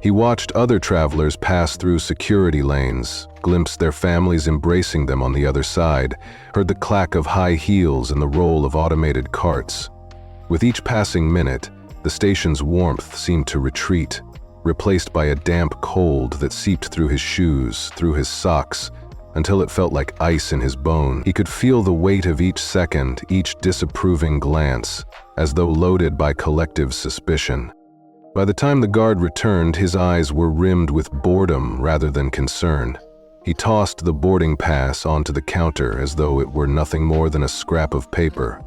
Speaker 1: He watched other travelers pass through security lanes, glimpsed their families embracing them on the other side, heard the clack of high heels and the roll of automated carts. With each passing minute, the station's warmth seemed to retreat, replaced by a damp cold that seeped through his shoes, through his socks, until it felt like ice in his bone. He could feel the weight of each second, each disapproving glance, as though loaded by collective suspicion. By the time the guard returned, his eyes were rimmed with boredom rather than concern. He tossed the boarding pass onto the counter as though it were nothing more than a scrap of paper.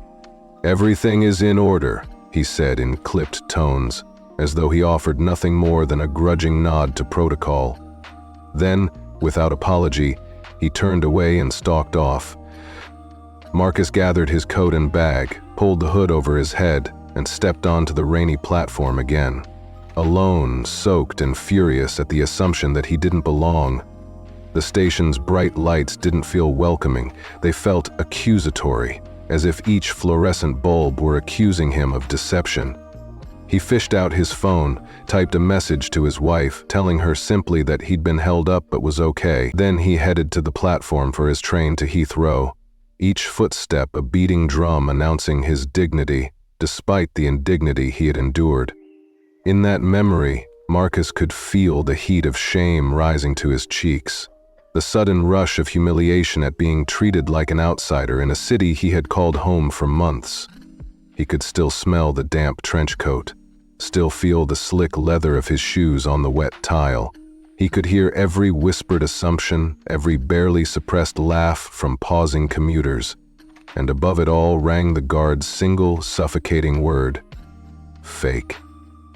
Speaker 1: "Everything is in order," he said in clipped tones, as though he offered nothing more than a grudging nod to protocol. Then, without apology, he turned away and stalked off. Marcus gathered his coat and bag, pulled the hood over his head, and stepped onto the rainy platform again. Alone, soaked and furious at the assumption that he didn't belong. The station's bright lights didn't feel welcoming, they felt accusatory, as if each fluorescent bulb were accusing him of deception. He fished out his phone, typed a message to his wife, telling her simply that he'd been held up but was okay. Then he headed to the platform for his train to Heathrow, each footstep a beating drum announcing his dignity, despite the indignity he had endured. In that memory, Marcus could feel the heat of shame rising to his cheeks, the sudden rush of humiliation at being treated like an outsider in a city he had called home for months. He could still smell the damp trench coat, still feel the slick leather of his shoes on the wet tile. He could hear every whispered assumption, every barely suppressed laugh from pausing commuters, and above it all rang the guard's single, suffocating word: fake.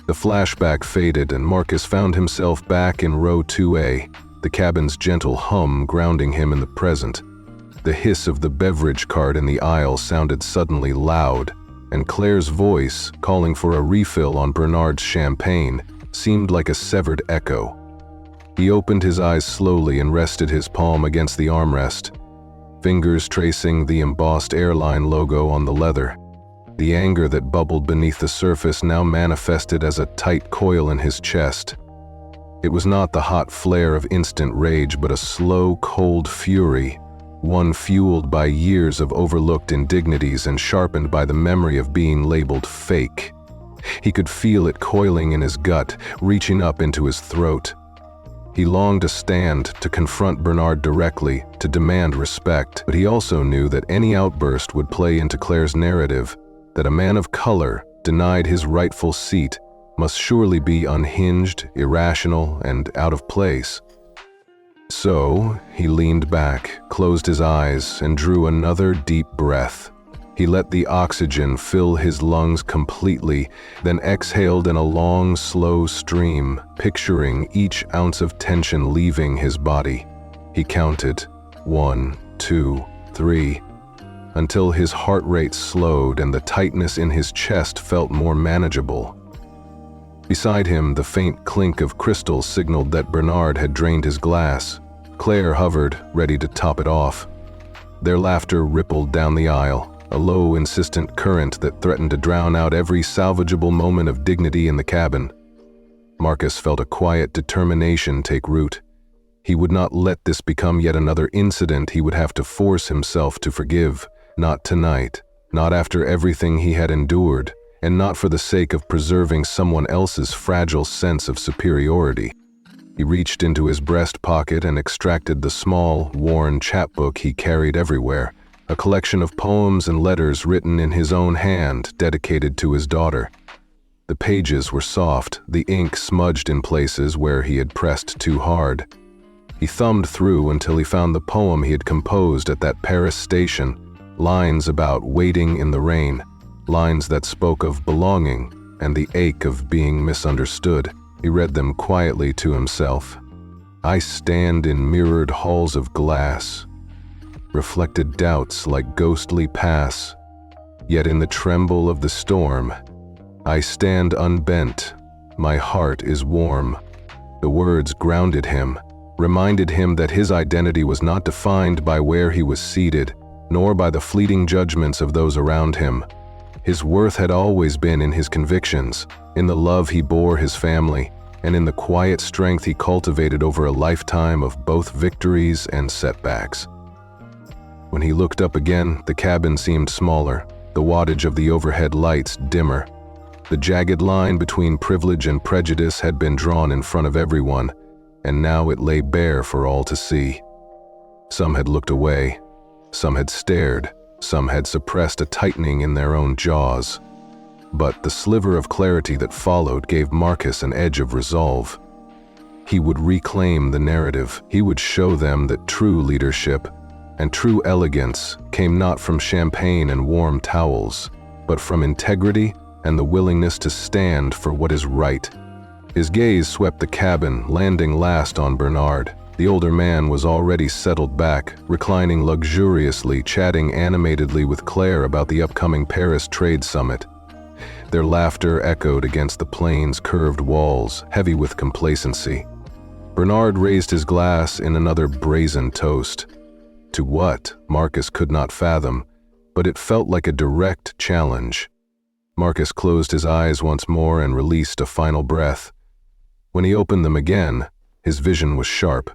Speaker 1: The flashback faded and Marcus found himself back in row 2A, the cabin's gentle hum grounding him in the present. The hiss of the beverage cart in the aisle sounded suddenly loud, and Claire's voice, calling for a refill on Bernard's champagne, seemed like a severed echo. He opened his eyes slowly and rested his palm against the armrest, fingers tracing the embossed Airline logo on the leather. The anger that bubbled beneath the surface now manifested as a tight coil in his chest. It was not the hot flare of instant rage, but a slow, cold fury, one fueled by years of overlooked indignities and sharpened by the memory of being labeled fake. He could feel it coiling in his gut, reaching up into his throat. He longed to stand, to confront Bernard directly, to demand respect, but he also knew that any outburst would play into Claire's narrative, that a man of color, denied his rightful seat, must surely be unhinged, irrational, and out of place. So, he leaned back, closed his eyes, and drew another deep breath. He let the oxygen fill his lungs completely, then exhaled in a long, slow stream, picturing each ounce of tension leaving his body. He counted 1, 2, 3, until his heart rate slowed and the tightness in his chest felt more manageable. Beside him, the faint clink of crystal signaled that Bernard had drained his glass. Claire hovered, ready to top it off. Their laughter rippled down the aisle, a low, insistent current that threatened to drown out every salvageable moment of dignity in the cabin. Marcus felt a quiet determination take root. He would not let this become yet another incident he would have to force himself to forgive. Not tonight, not after everything he had endured, and not for the sake of preserving someone else's fragile sense of superiority. He reached into his breast pocket and extracted the small, worn chapbook he carried everywhere, a collection of poems and letters written in his own hand, dedicated to his daughter. The pages were soft, the ink smudged in places where he had pressed too hard. He thumbed through until he found the poem he had composed at that Paris station, lines about waiting in the rain, lines that spoke of belonging and the ache of being misunderstood. He read them quietly to himself. I stand in mirrored halls of glass, reflected doubts like ghostly pass, yet in the tremble of the storm, I stand unbent, my heart is warm. The words grounded him, reminded him that his identity was not defined by where he was seated, nor by the fleeting judgments of those around him. His worth had always been in his convictions, in the love he bore his family, and in the quiet strength he cultivated over a lifetime of both victories and setbacks. When he looked up again, the cabin seemed smaller, the wattage of the overhead lights dimmer. The jagged line between privilege and prejudice had been drawn in front of everyone, and now it lay bare for all to see. Some had looked away, some had stared, some had suppressed a tightening in their own jaws. But the sliver of clarity that followed gave Marcus an edge of resolve. He would reclaim the narrative. He would show them that true leadership and true elegance came not from champagne and warm towels, but from integrity and the willingness to stand for what is right. His gaze swept the cabin, landing last on Bernard. The older man was already settled back, reclining luxuriously, chatting animatedly with Claire about the upcoming Paris Trade Summit. Their laughter echoed against the plane's curved walls, heavy with complacency. Bernard raised his glass in another brazen toast. To what, Marcus could not fathom, but it felt like a direct challenge. Marcus closed his eyes once more and released a final breath. When he opened them again, his vision was sharp.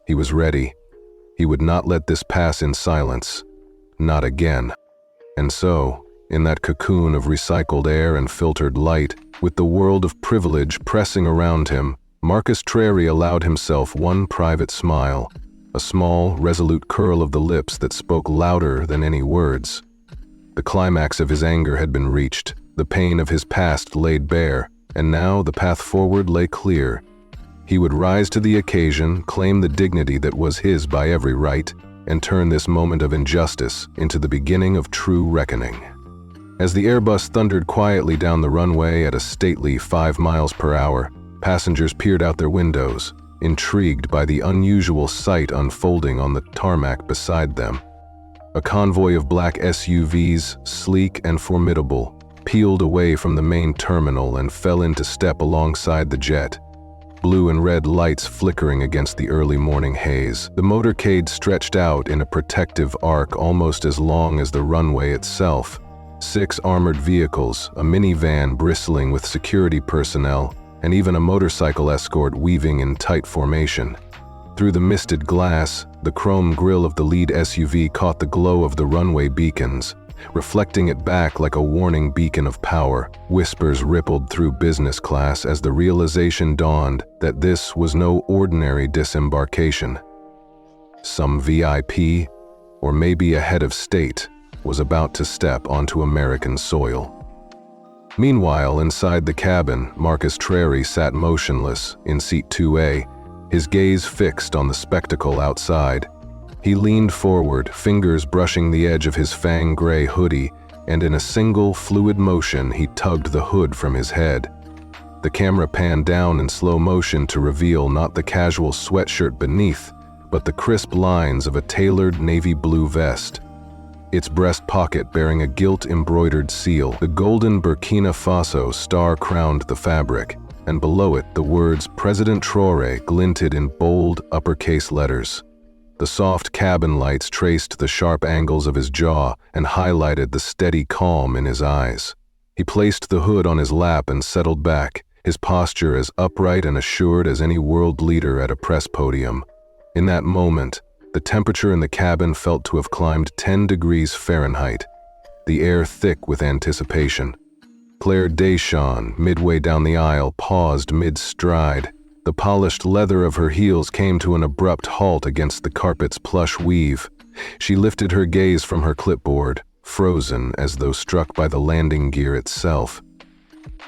Speaker 1: He was ready. He would not let this pass in silence. Not again. And so, in that cocoon of recycled air and filtered light, with the world of privilege pressing around him, Marcus Traoré allowed himself one private smile, a small, resolute curl of the lips that spoke louder than any words. The climax of his anger had been reached, the pain of his past laid bare, and now the path forward lay clear. He would rise to the occasion, claim the dignity that was his by every right, and turn this moment of injustice into the beginning of true reckoning. As the Airbus thundered quietly down the runway at a stately 5 miles per hour, passengers peered out their windows, intrigued by the unusual sight unfolding on the tarmac beside them. A convoy of black SUVs, sleek and formidable, peeled away from the main terminal and fell into step alongside the jet. blue and red lights flickering against the early morning haze. The motorcade stretched out in a protective arc almost as long as the runway itself. 6 armored vehicles, a minivan bristling with security personnel, and even a motorcycle escort weaving in tight formation. Through the misted glass, the chrome grille of the lead SUV caught the glow of the runway beacons, reflecting it back like a warning beacon of power. Whispers rippled through business class as the realization dawned that this was no ordinary disembarkation. Some VIP, or maybe a head of state, was about to step onto American soil. Meanwhile, inside the cabin, Marcus Traoré sat motionless in seat 2A, his gaze fixed on the spectacle outside. He leaned forward, fingers brushing the edge of his fang-gray hoodie, and in a single, fluid motion, he tugged the hood from his head. The camera panned down in slow motion to reveal not the casual sweatshirt beneath, but the crisp lines of a tailored navy blue vest. Its breast pocket bearing a gilt-embroidered seal. The golden Burkina Faso star crowned the fabric, and below it the words President Traoré glinted in bold, uppercase letters. The soft cabin lights traced the sharp angles of his jaw and highlighted the steady calm in his eyes. He placed the hood on his lap and settled back, his posture as upright and assured as any world leader at a press podium. In that moment, the temperature in the cabin felt to have climbed 10 degrees Fahrenheit, the air thick with anticipation. Claire Deschamps, midway down the aisle, paused mid-stride. The polished leather of her heels came to an abrupt halt against the carpet's plush weave. She lifted her gaze from her clipboard, frozen as though struck by the landing gear itself.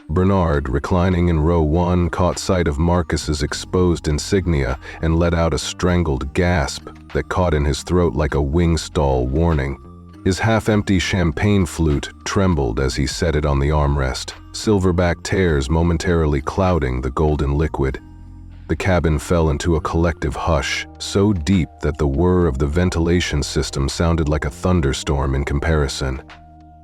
Speaker 1: Bernard, reclining in row 1, caught sight of Marcus's exposed insignia and let out a strangled gasp that caught in his throat like a wing stall warning. His half-empty champagne flute trembled as he set it on the armrest, silverback tears momentarily clouding the golden liquid. The cabin fell into a collective hush, so deep that the whir of the ventilation system sounded like a thunderstorm in comparison.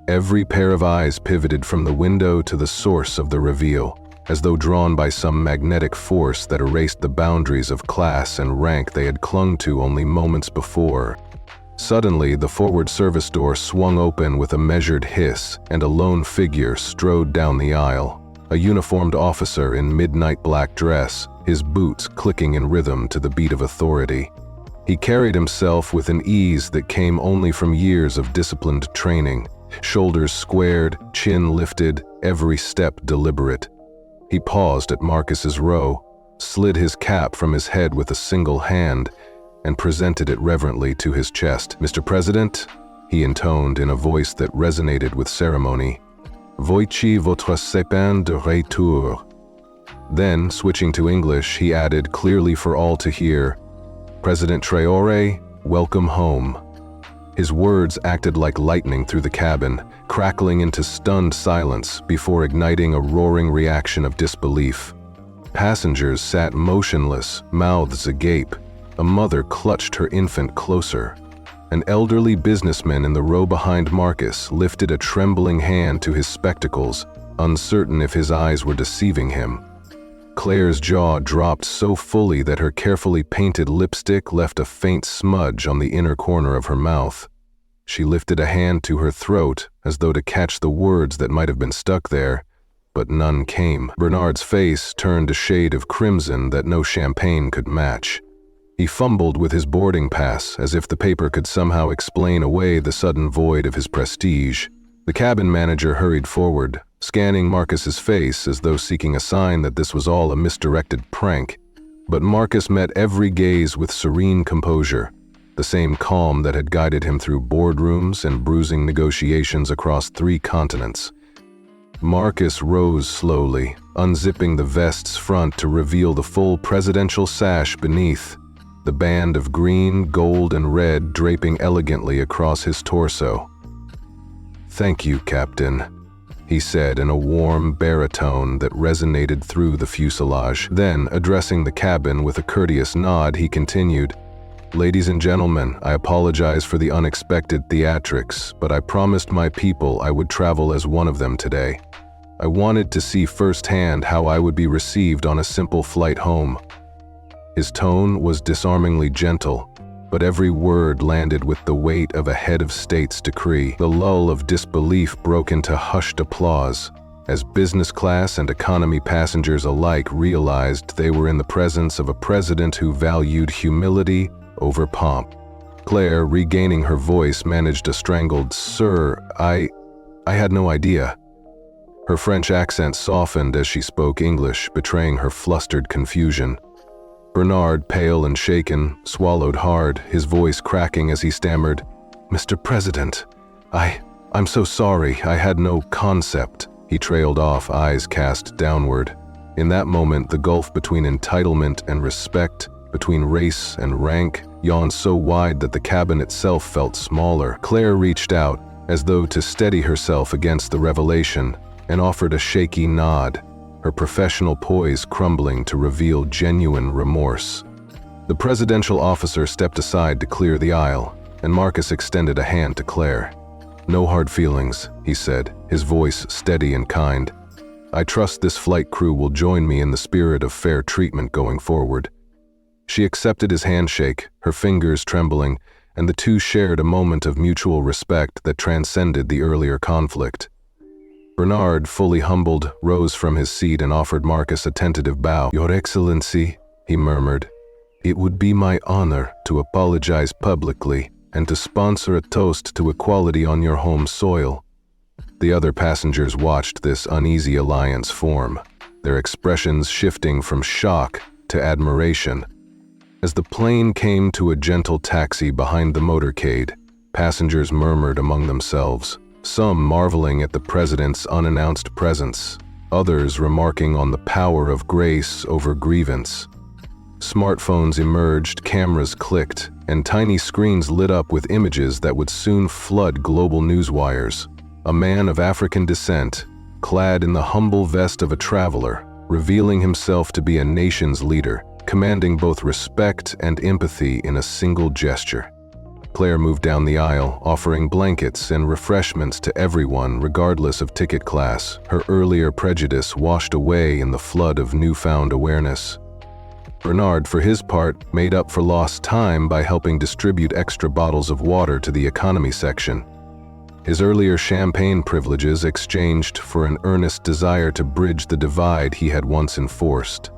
Speaker 1: Every pair of eyes pivoted from the window to the source of the reveal, as though drawn by some magnetic force that erased the boundaries of class and rank they had clung to only moments before. Suddenly, the forward service door swung open with a measured hiss, and a lone figure strode down the aisle, a uniformed officer in midnight black dress, his boots clicking in rhythm to the beat of authority. He carried himself with an ease that came only from years of disciplined training, shoulders squared, chin lifted, every step deliberate. He paused at Marcus's row, slid his cap from his head with a single hand, and presented it reverently to his chest. "Mr. President," he intoned in a voice that resonated with ceremony, "Voici votre sapin de retour." Then, switching to English, he added, clearly for all to hear, "President Traoré, welcome home." His words acted like lightning through the cabin, crackling into stunned silence before igniting a roaring reaction of disbelief. Passengers sat motionless, mouths agape. A mother clutched her infant closer. An elderly businessman in the row behind Marcus lifted a trembling hand to his spectacles, uncertain if his eyes were deceiving him. Claire's jaw dropped so fully that her carefully painted lipstick left a faint smudge on the inner corner of her mouth. She lifted a hand to her throat as though to catch the words that might have been stuck there, but none came. Bernard's face turned a shade of crimson that no champagne could match. He fumbled with his boarding pass as if the paper could somehow explain away the sudden void of his prestige. The cabin manager hurried forward, scanning Marcus's face as though seeking a sign that this was all a misdirected prank. But Marcus met every gaze with serene composure, the same calm that had guided him through boardrooms and bruising negotiations across 3 continents. Marcus rose slowly, unzipping the vest's front to reveal the full presidential sash beneath, the band of green, gold, and red draping elegantly across his torso. "Thank you, Captain," he said in a warm baritone that resonated through the fuselage. Then, addressing the cabin with a courteous nod, he continued, "Ladies and gentlemen, I apologize for the unexpected theatrics, but I promised my people I would travel as one of them today. I wanted to see firsthand how I would be received on a simple flight home. His tone was disarmingly gentle, but every word landed with the weight of a head of state's decree. The lull of disbelief broke into hushed applause as business class and economy passengers alike realized they were in the presence of a president who valued humility over pomp. Claire, regaining her voice, managed a strangled, "Sir, I had no idea." Her French accent softened as she spoke English, betraying her flustered confusion. Bernard, pale and shaken, swallowed hard, his voice cracking as he stammered, "Mr. President, I'm so sorry, I had no concept." He trailed off, eyes cast downward. In that moment, the gulf between entitlement and respect, between race and rank, yawned so wide that the cabin itself felt smaller. Claire reached out, as though to steady herself against the revelation, and offered a shaky nod, her professional poise crumbling to reveal genuine remorse. The presidential officer stepped aside to clear the aisle, and Marcus extended a hand to Claire. "No hard feelings," he said, his voice steady and kind. "I trust this flight crew will join me in the spirit of fair treatment going forward." She accepted his handshake, her fingers trembling, and the two shared a moment of mutual respect that transcended the earlier conflict. Bernard, fully humbled, rose from his seat and offered Marcus a tentative bow. "Your Excellency," he murmured, "it would be my honor to apologize publicly and to sponsor a toast to equality on your home soil." The other passengers watched this uneasy alliance form, their expressions shifting from shock to admiration. As the plane came to a gentle taxi behind the motorcade, passengers murmured among themselves, some marveling at the president's unannounced presence, others remarking on the power of grace over grievance. Smartphones emerged, cameras clicked, and tiny screens lit up with images that would soon flood global news wires. A man of African descent, clad in the humble vest of a traveler, revealing himself to be a nation's leader, commanding both respect and empathy in a single gesture. Claire moved down the aisle, offering blankets and refreshments to everyone regardless of ticket class, her earlier prejudice washed away in the flood of newfound awareness. Bernard, for his part, made up for lost time by helping distribute extra bottles of water to the economy section. His earlier champagne privileges exchanged for an earnest desire to bridge the divide he had once enforced.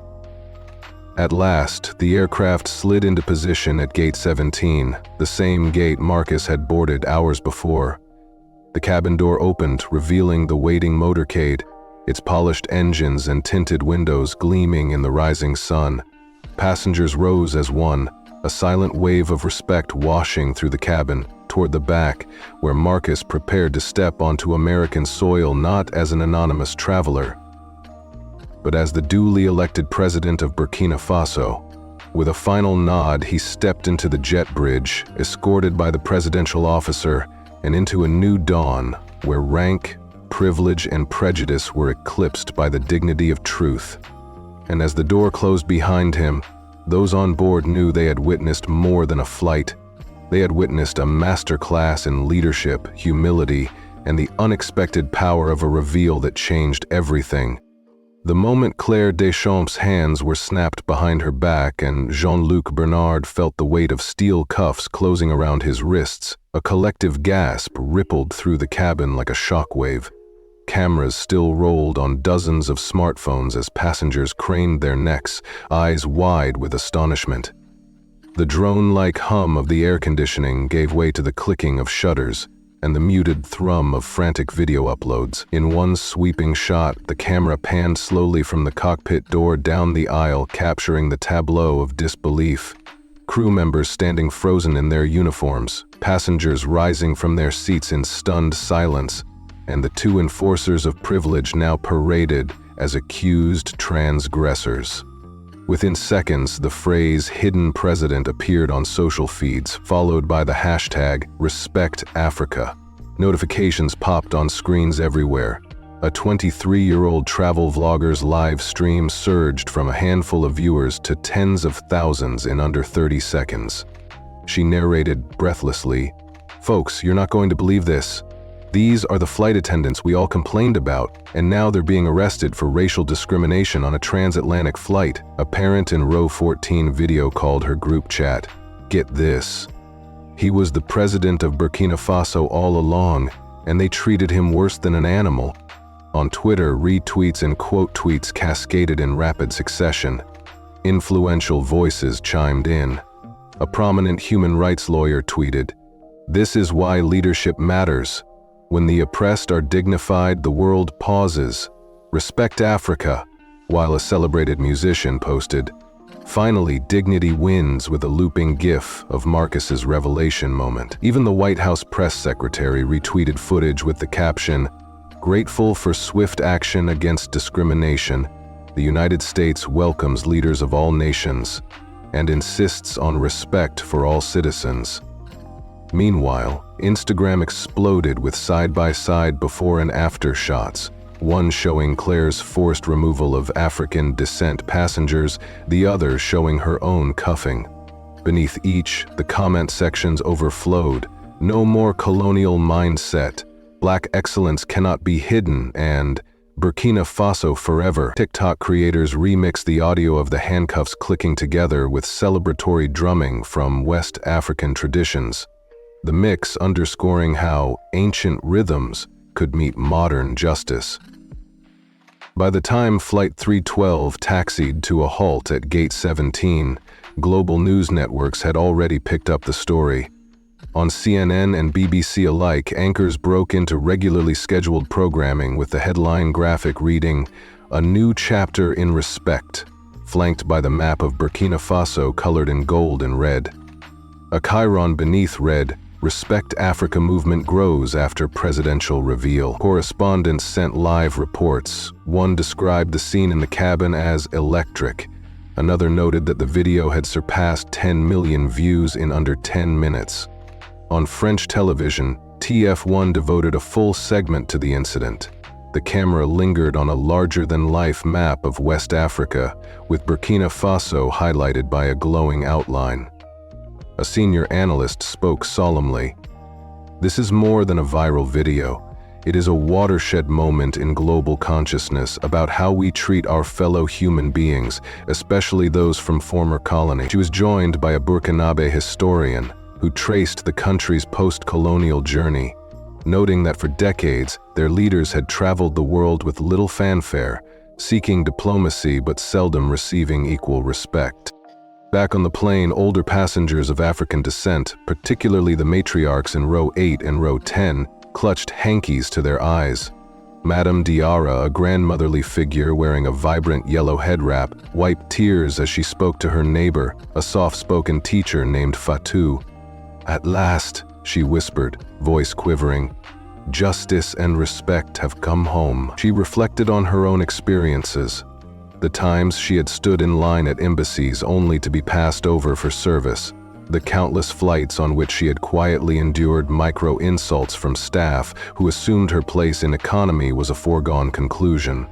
Speaker 1: At last, the aircraft slid into position at Gate 17, the same gate Marcus had boarded hours before. The cabin door opened, revealing the waiting motorcade, its polished engines and tinted windows gleaming in the rising sun. Passengers rose as one, a silent wave of respect washing through the cabin, toward the back, where Marcus prepared to step onto American soil not as an anonymous traveler, but as the duly elected president of Burkina Faso. With a final nod, he stepped into the jet bridge, escorted by the presidential officer, and into a new dawn where rank, privilege, and prejudice were eclipsed by the dignity of truth. And as the door closed behind him, those on board knew they had witnessed more than a flight. They had witnessed a masterclass in leadership, humility, and the unexpected power of a reveal that changed everything. The moment Claire Deschamps' hands were snapped behind her back and Jean-Luc Bernard felt the weight of steel cuffs closing around his wrists, a collective gasp rippled through the cabin like a shockwave. Cameras still rolled on dozens of smartphones as passengers craned their necks, eyes wide with astonishment. The drone-like hum of the air conditioning gave way to the clicking of shutters and the muted thrum of frantic video uploads. In one sweeping shot, the camera panned slowly from the cockpit door down the aisle, capturing the tableau of disbelief. Crew members standing frozen in their uniforms, passengers rising from their seats in stunned silence, and the two enforcers of privilege now paraded as accused transgressors. Within seconds, the phrase "hidden president" appeared on social feeds, followed by the hashtag #RespectAfrica. Notifications popped on screens everywhere. A 23-year-old travel vlogger's live stream surged from a handful of viewers to tens of thousands in under 30 seconds. She narrated breathlessly, "Folks, you're not going to believe this. These are the flight attendants we all complained about, and now they're being arrested for racial discrimination on a transatlantic flight. A parent in row 14 video called her group chat. Get this. He was the president of Burkina Faso all along, and they treated him worse than an animal. On Twitter, retweets and quote tweets cascaded in rapid succession. Influential voices chimed in. A prominent human rights lawyer tweeted, "This is why leadership matters. When the oppressed are dignified, the world pauses. Respect Africa," while a celebrated musician posted, "Finally, dignity wins," with a looping gif of Marcus's revelation moment. Even the White House press secretary retweeted footage with the caption, "Grateful for swift action against discrimination, the United States welcomes leaders of all nations and insists on respect for all citizens." Meanwhile, Instagram exploded with side-by-side before and after shots, one showing Claire's forced removal of African descent passengers, the other showing her own cuffing. Beneath each, the comment sections overflowed. "No more colonial mindset," "Black excellence cannot be hidden," and "Burkina Faso forever." TikTok creators remixed the audio of the handcuffs clicking together with celebratory drumming from West African traditions, the mix underscoring how ancient rhythms could meet modern justice. By the time Flight 312 taxied to a halt at Gate 17, global news networks had already picked up the story. On CNN and BBC alike, anchors broke into regularly scheduled programming with the headline graphic reading, "A New Chapter in Respect," flanked by the map of Burkina Faso colored in gold and red. A chyron beneath read, "Respect Africa movement grows after presidential reveal." Correspondents sent live reports. One described the scene in the cabin as electric. Another noted that the video had surpassed 10 million views in under 10 minutes. On French television, TF1 devoted a full segment to the incident. The camera lingered on a larger-than-life map of West Africa, with Burkina Faso highlighted by a glowing outline. A senior analyst spoke solemnly. "This is more than a viral video. It is a watershed moment in global consciousness about how we treat our fellow human beings, especially those from former colonies." She was joined by a Burkinabe historian who traced the country's post-colonial journey, noting that for decades, their leaders had traveled the world with little fanfare, seeking diplomacy but seldom receiving equal respect. Back on the plane, older passengers of African descent, particularly the matriarchs in row 8 and row 10, clutched hankies to their eyes. Madame Diarra, a grandmotherly figure wearing a vibrant yellow head wrap, wiped tears as she spoke to her neighbor, a soft-spoken teacher named Fatou. "At last," she whispered, voice quivering, "justice and respect have come home." She reflected on her own experiences. The times she had stood in line at embassies only to be passed over for service, the countless flights on which she had quietly endured micro-insults from staff who assumed her place in economy was a foregone conclusion.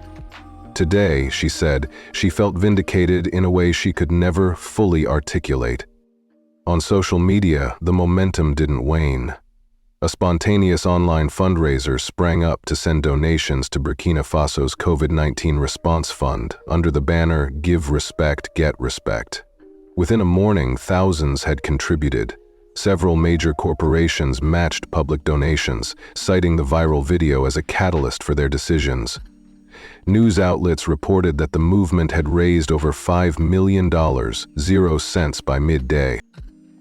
Speaker 1: Today, she said, she felt vindicated in a way she could never fully articulate. On social media, the momentum didn't wane. A spontaneous online fundraiser sprang up to send donations to Burkina Faso's COVID-19 response fund under the banner "Give Respect, Get Respect." Within a morning, thousands had contributed. Several major corporations matched public donations, citing the viral video as a catalyst for their decisions. News outlets reported that the movement had raised over $5 million, 0 cents by midday.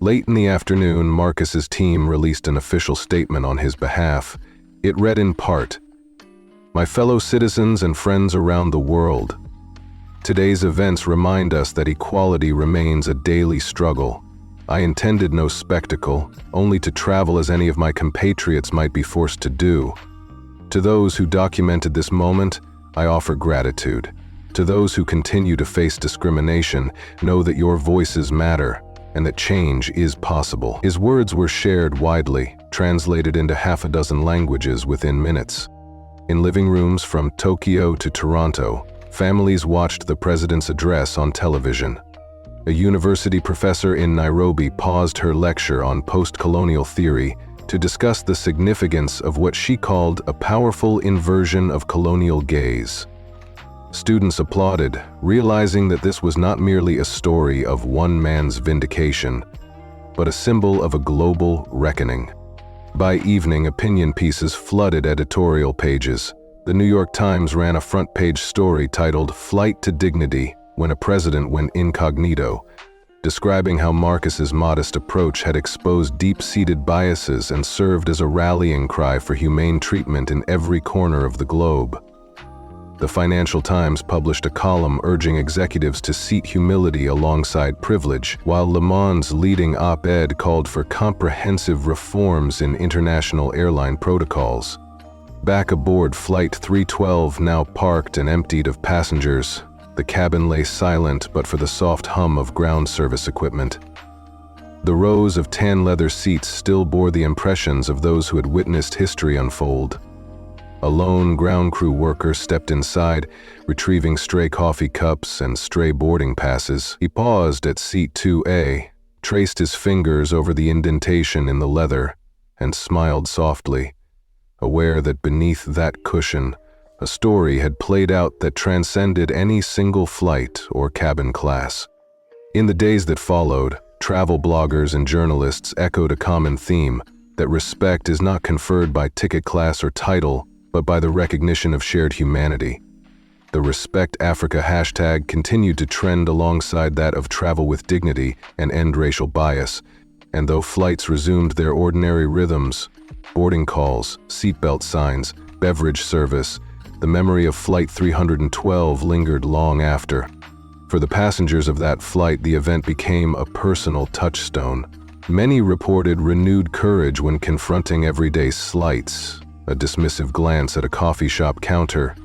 Speaker 1: Late in the afternoon, Marcus's team released an official statement on his behalf. It read in part, "My fellow citizens and friends around the world, today's events remind us that equality remains a daily struggle. I intended no spectacle, only to travel as any of my compatriots might be forced to do. To those who documented this moment, I offer gratitude. To those who continue to face discrimination, know that your voices matter, and that change is possible." His words were shared widely, translated into half a dozen languages within minutes. In living rooms from Tokyo to Toronto, families watched the president's address on television. A university professor in Nairobi paused her lecture on post-colonial theory to discuss the significance of what she called a powerful inversion of colonial gaze. Students applauded, realizing that this was not merely a story of one man's vindication, but a symbol of a global reckoning. By evening, opinion pieces flooded editorial pages. The New York Times ran a front-page story titled "Flight to Dignity When a President Went Incognito," describing how Marcus's modest approach had exposed deep-seated biases and served as a rallying cry for humane treatment in every corner of the globe. The Financial Times published a column urging executives to seat humility alongside privilege, while Le Monde's leading op-ed called for comprehensive reforms in international airline protocols. Back aboard Flight 312, now parked and emptied of passengers, the cabin lay silent but for the soft hum of ground service equipment. The rows of tan leather seats still bore the impressions of those who had witnessed history unfold. A lone ground crew worker stepped inside, retrieving stray coffee cups and stray boarding passes. He paused at seat 2A, traced his fingers over the indentation in the leather, and smiled softly, aware that beneath that cushion, a story had played out that transcended any single flight or cabin class. In the days that followed, travel bloggers and journalists echoed a common theme, that respect is not conferred by ticket class or title, but by the recognition of shared humanity. The Respect Africa hashtag continued to trend alongside that of travel with dignity and end racial bias, and though flights resumed their ordinary rhythms, boarding calls, seatbelt signs, beverage service, the memory of Flight 312 lingered long after. For the passengers of that flight, the event became a personal touchstone. Many reported renewed courage when confronting everyday slights, a dismissive glance at a coffee shop counter,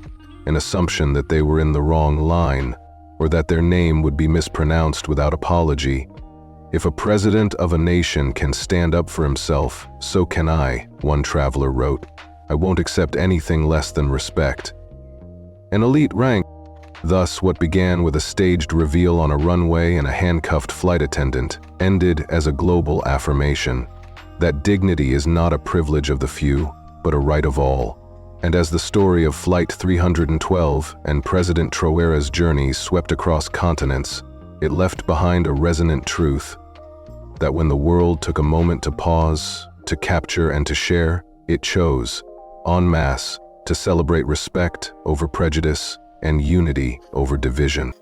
Speaker 1: an assumption that they were in the wrong line, or that their name would be mispronounced without apology. "If a president of a nation can stand up for himself, so can I," one traveler wrote. "I won't accept anything less than respect." An elite rank. Thus, what began with a staged reveal on a runway and a handcuffed flight attendant ended as a global affirmation that dignity is not a privilege of the few, but a right of all. And as the story of Flight 312 and President Traoré's journey swept across continents, it left behind a resonant truth, that when the world took a moment to pause, to capture and to share, it chose, en masse, to celebrate respect over prejudice and unity over division.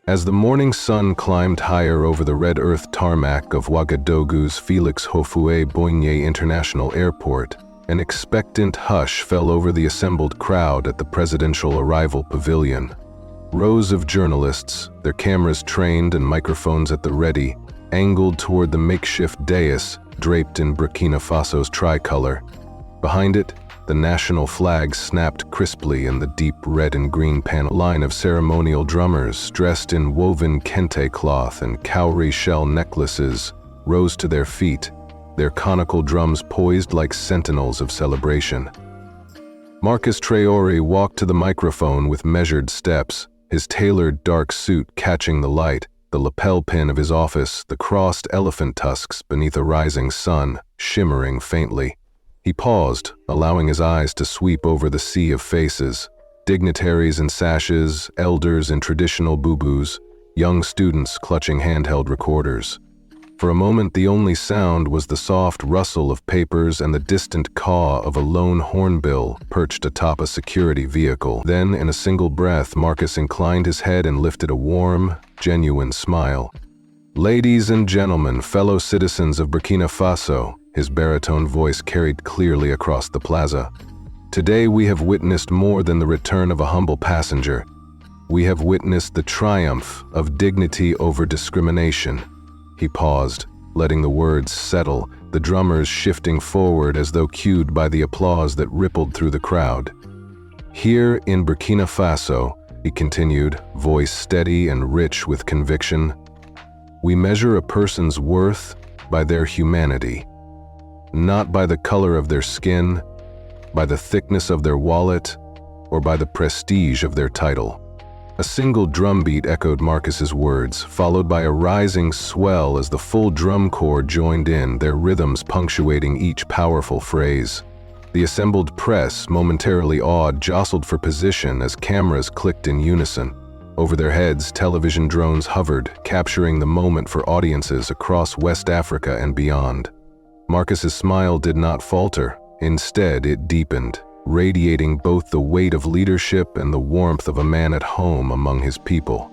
Speaker 1: As the morning sun climbed higher over the red-earth tarmac of Ouagadougou's Félix Houphouët-Boigny International Airport, an expectant hush fell over the assembled crowd at the presidential arrival pavilion. Rows of journalists, their cameras trained and microphones at the ready, angled toward the makeshift dais draped in Burkina Faso's tricolor. Behind it, the national flag snapped crisply in the deep red and green panel line of ceremonial drummers dressed in woven kente cloth and cowrie shell necklaces rose to their feet, their conical drums poised like sentinels of celebration. Marcus Traoré walked to the microphone with measured steps, his tailored dark suit catching the light, the lapel pin of his office, the crossed elephant tusks beneath a rising sun, shimmering faintly. He paused, allowing his eyes to sweep over the sea of faces, dignitaries in sashes, elders in traditional boubous, young students clutching handheld recorders. For a moment, the only sound was the soft rustle of papers and the distant caw of a lone hornbill perched atop a security vehicle. Then, in a single breath, Marcus inclined his head and lifted a warm, genuine smile. "Ladies and gentlemen, fellow citizens of Burkina Faso," his baritone voice carried clearly across the plaza. "Today we have witnessed more than the return of a humble passenger. We have witnessed the triumph of dignity over discrimination." He paused, letting the words settle, the drummers shifting forward as though cued by the applause that rippled through the crowd. "Here in Burkina Faso," he continued, voice steady and rich with conviction, "we measure a person's worth by their humanity, not by the color of their skin, by the thickness of their wallet, or by the prestige of their title. A single drumbeat echoed Marcus's words, followed by a rising swell as the full drum corps joined in, their rhythms punctuating each powerful phrase. The assembled press, momentarily awed, jostled for position as cameras clicked in unison. Over their heads, television drones hovered, capturing the moment for audiences across West Africa and beyond. Marcus's smile did not falter. Instead, it deepened, radiating both the weight of leadership and the warmth of a man at home among his people.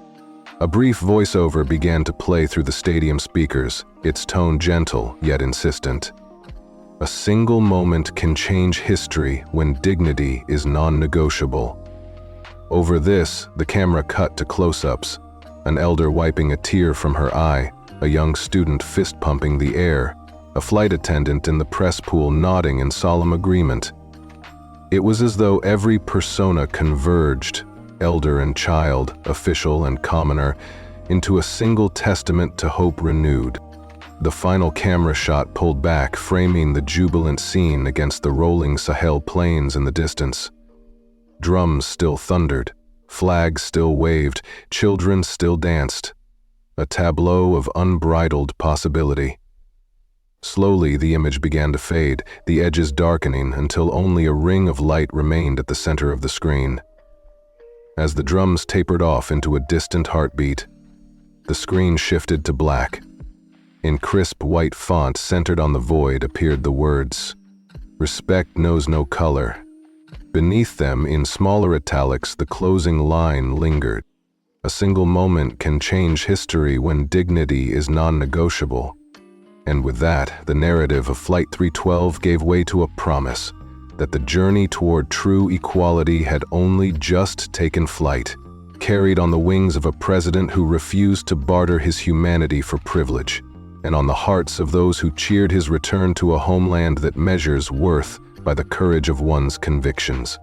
Speaker 1: A brief voiceover began to play through the stadium speakers, its tone gentle yet insistent. A single moment can change history when dignity is non-negotiable. Over this, the camera cut to close-ups, an elder wiping a tear from her eye, a young student fist-pumping the air, a flight attendant in the press pool nodding in solemn agreement. It was as though every persona converged, elder and child, official and commoner, into a single testament to hope renewed. The final camera shot pulled back, framing the jubilant scene against the rolling Sahel plains in the distance. Drums still thundered, flags still waved, children still danced. A tableau of unbridled possibility. Slowly, the image began to fade, the edges darkening until only a ring of light remained at the center of the screen. As the drums tapered off into a distant heartbeat, the screen shifted to black. In crisp white font centered on the void appeared the words, "Respect knows no color." Beneath them, in smaller italics, the closing line lingered. A single moment can change history when dignity is non-negotiable. And with that, the narrative of Flight 312 gave way to a promise that the journey toward true equality had only just taken flight, carried on the wings of a president who refused to barter his humanity for privilege, and on the hearts of those who cheered his return to a homeland that measures worth by the courage of one's convictions.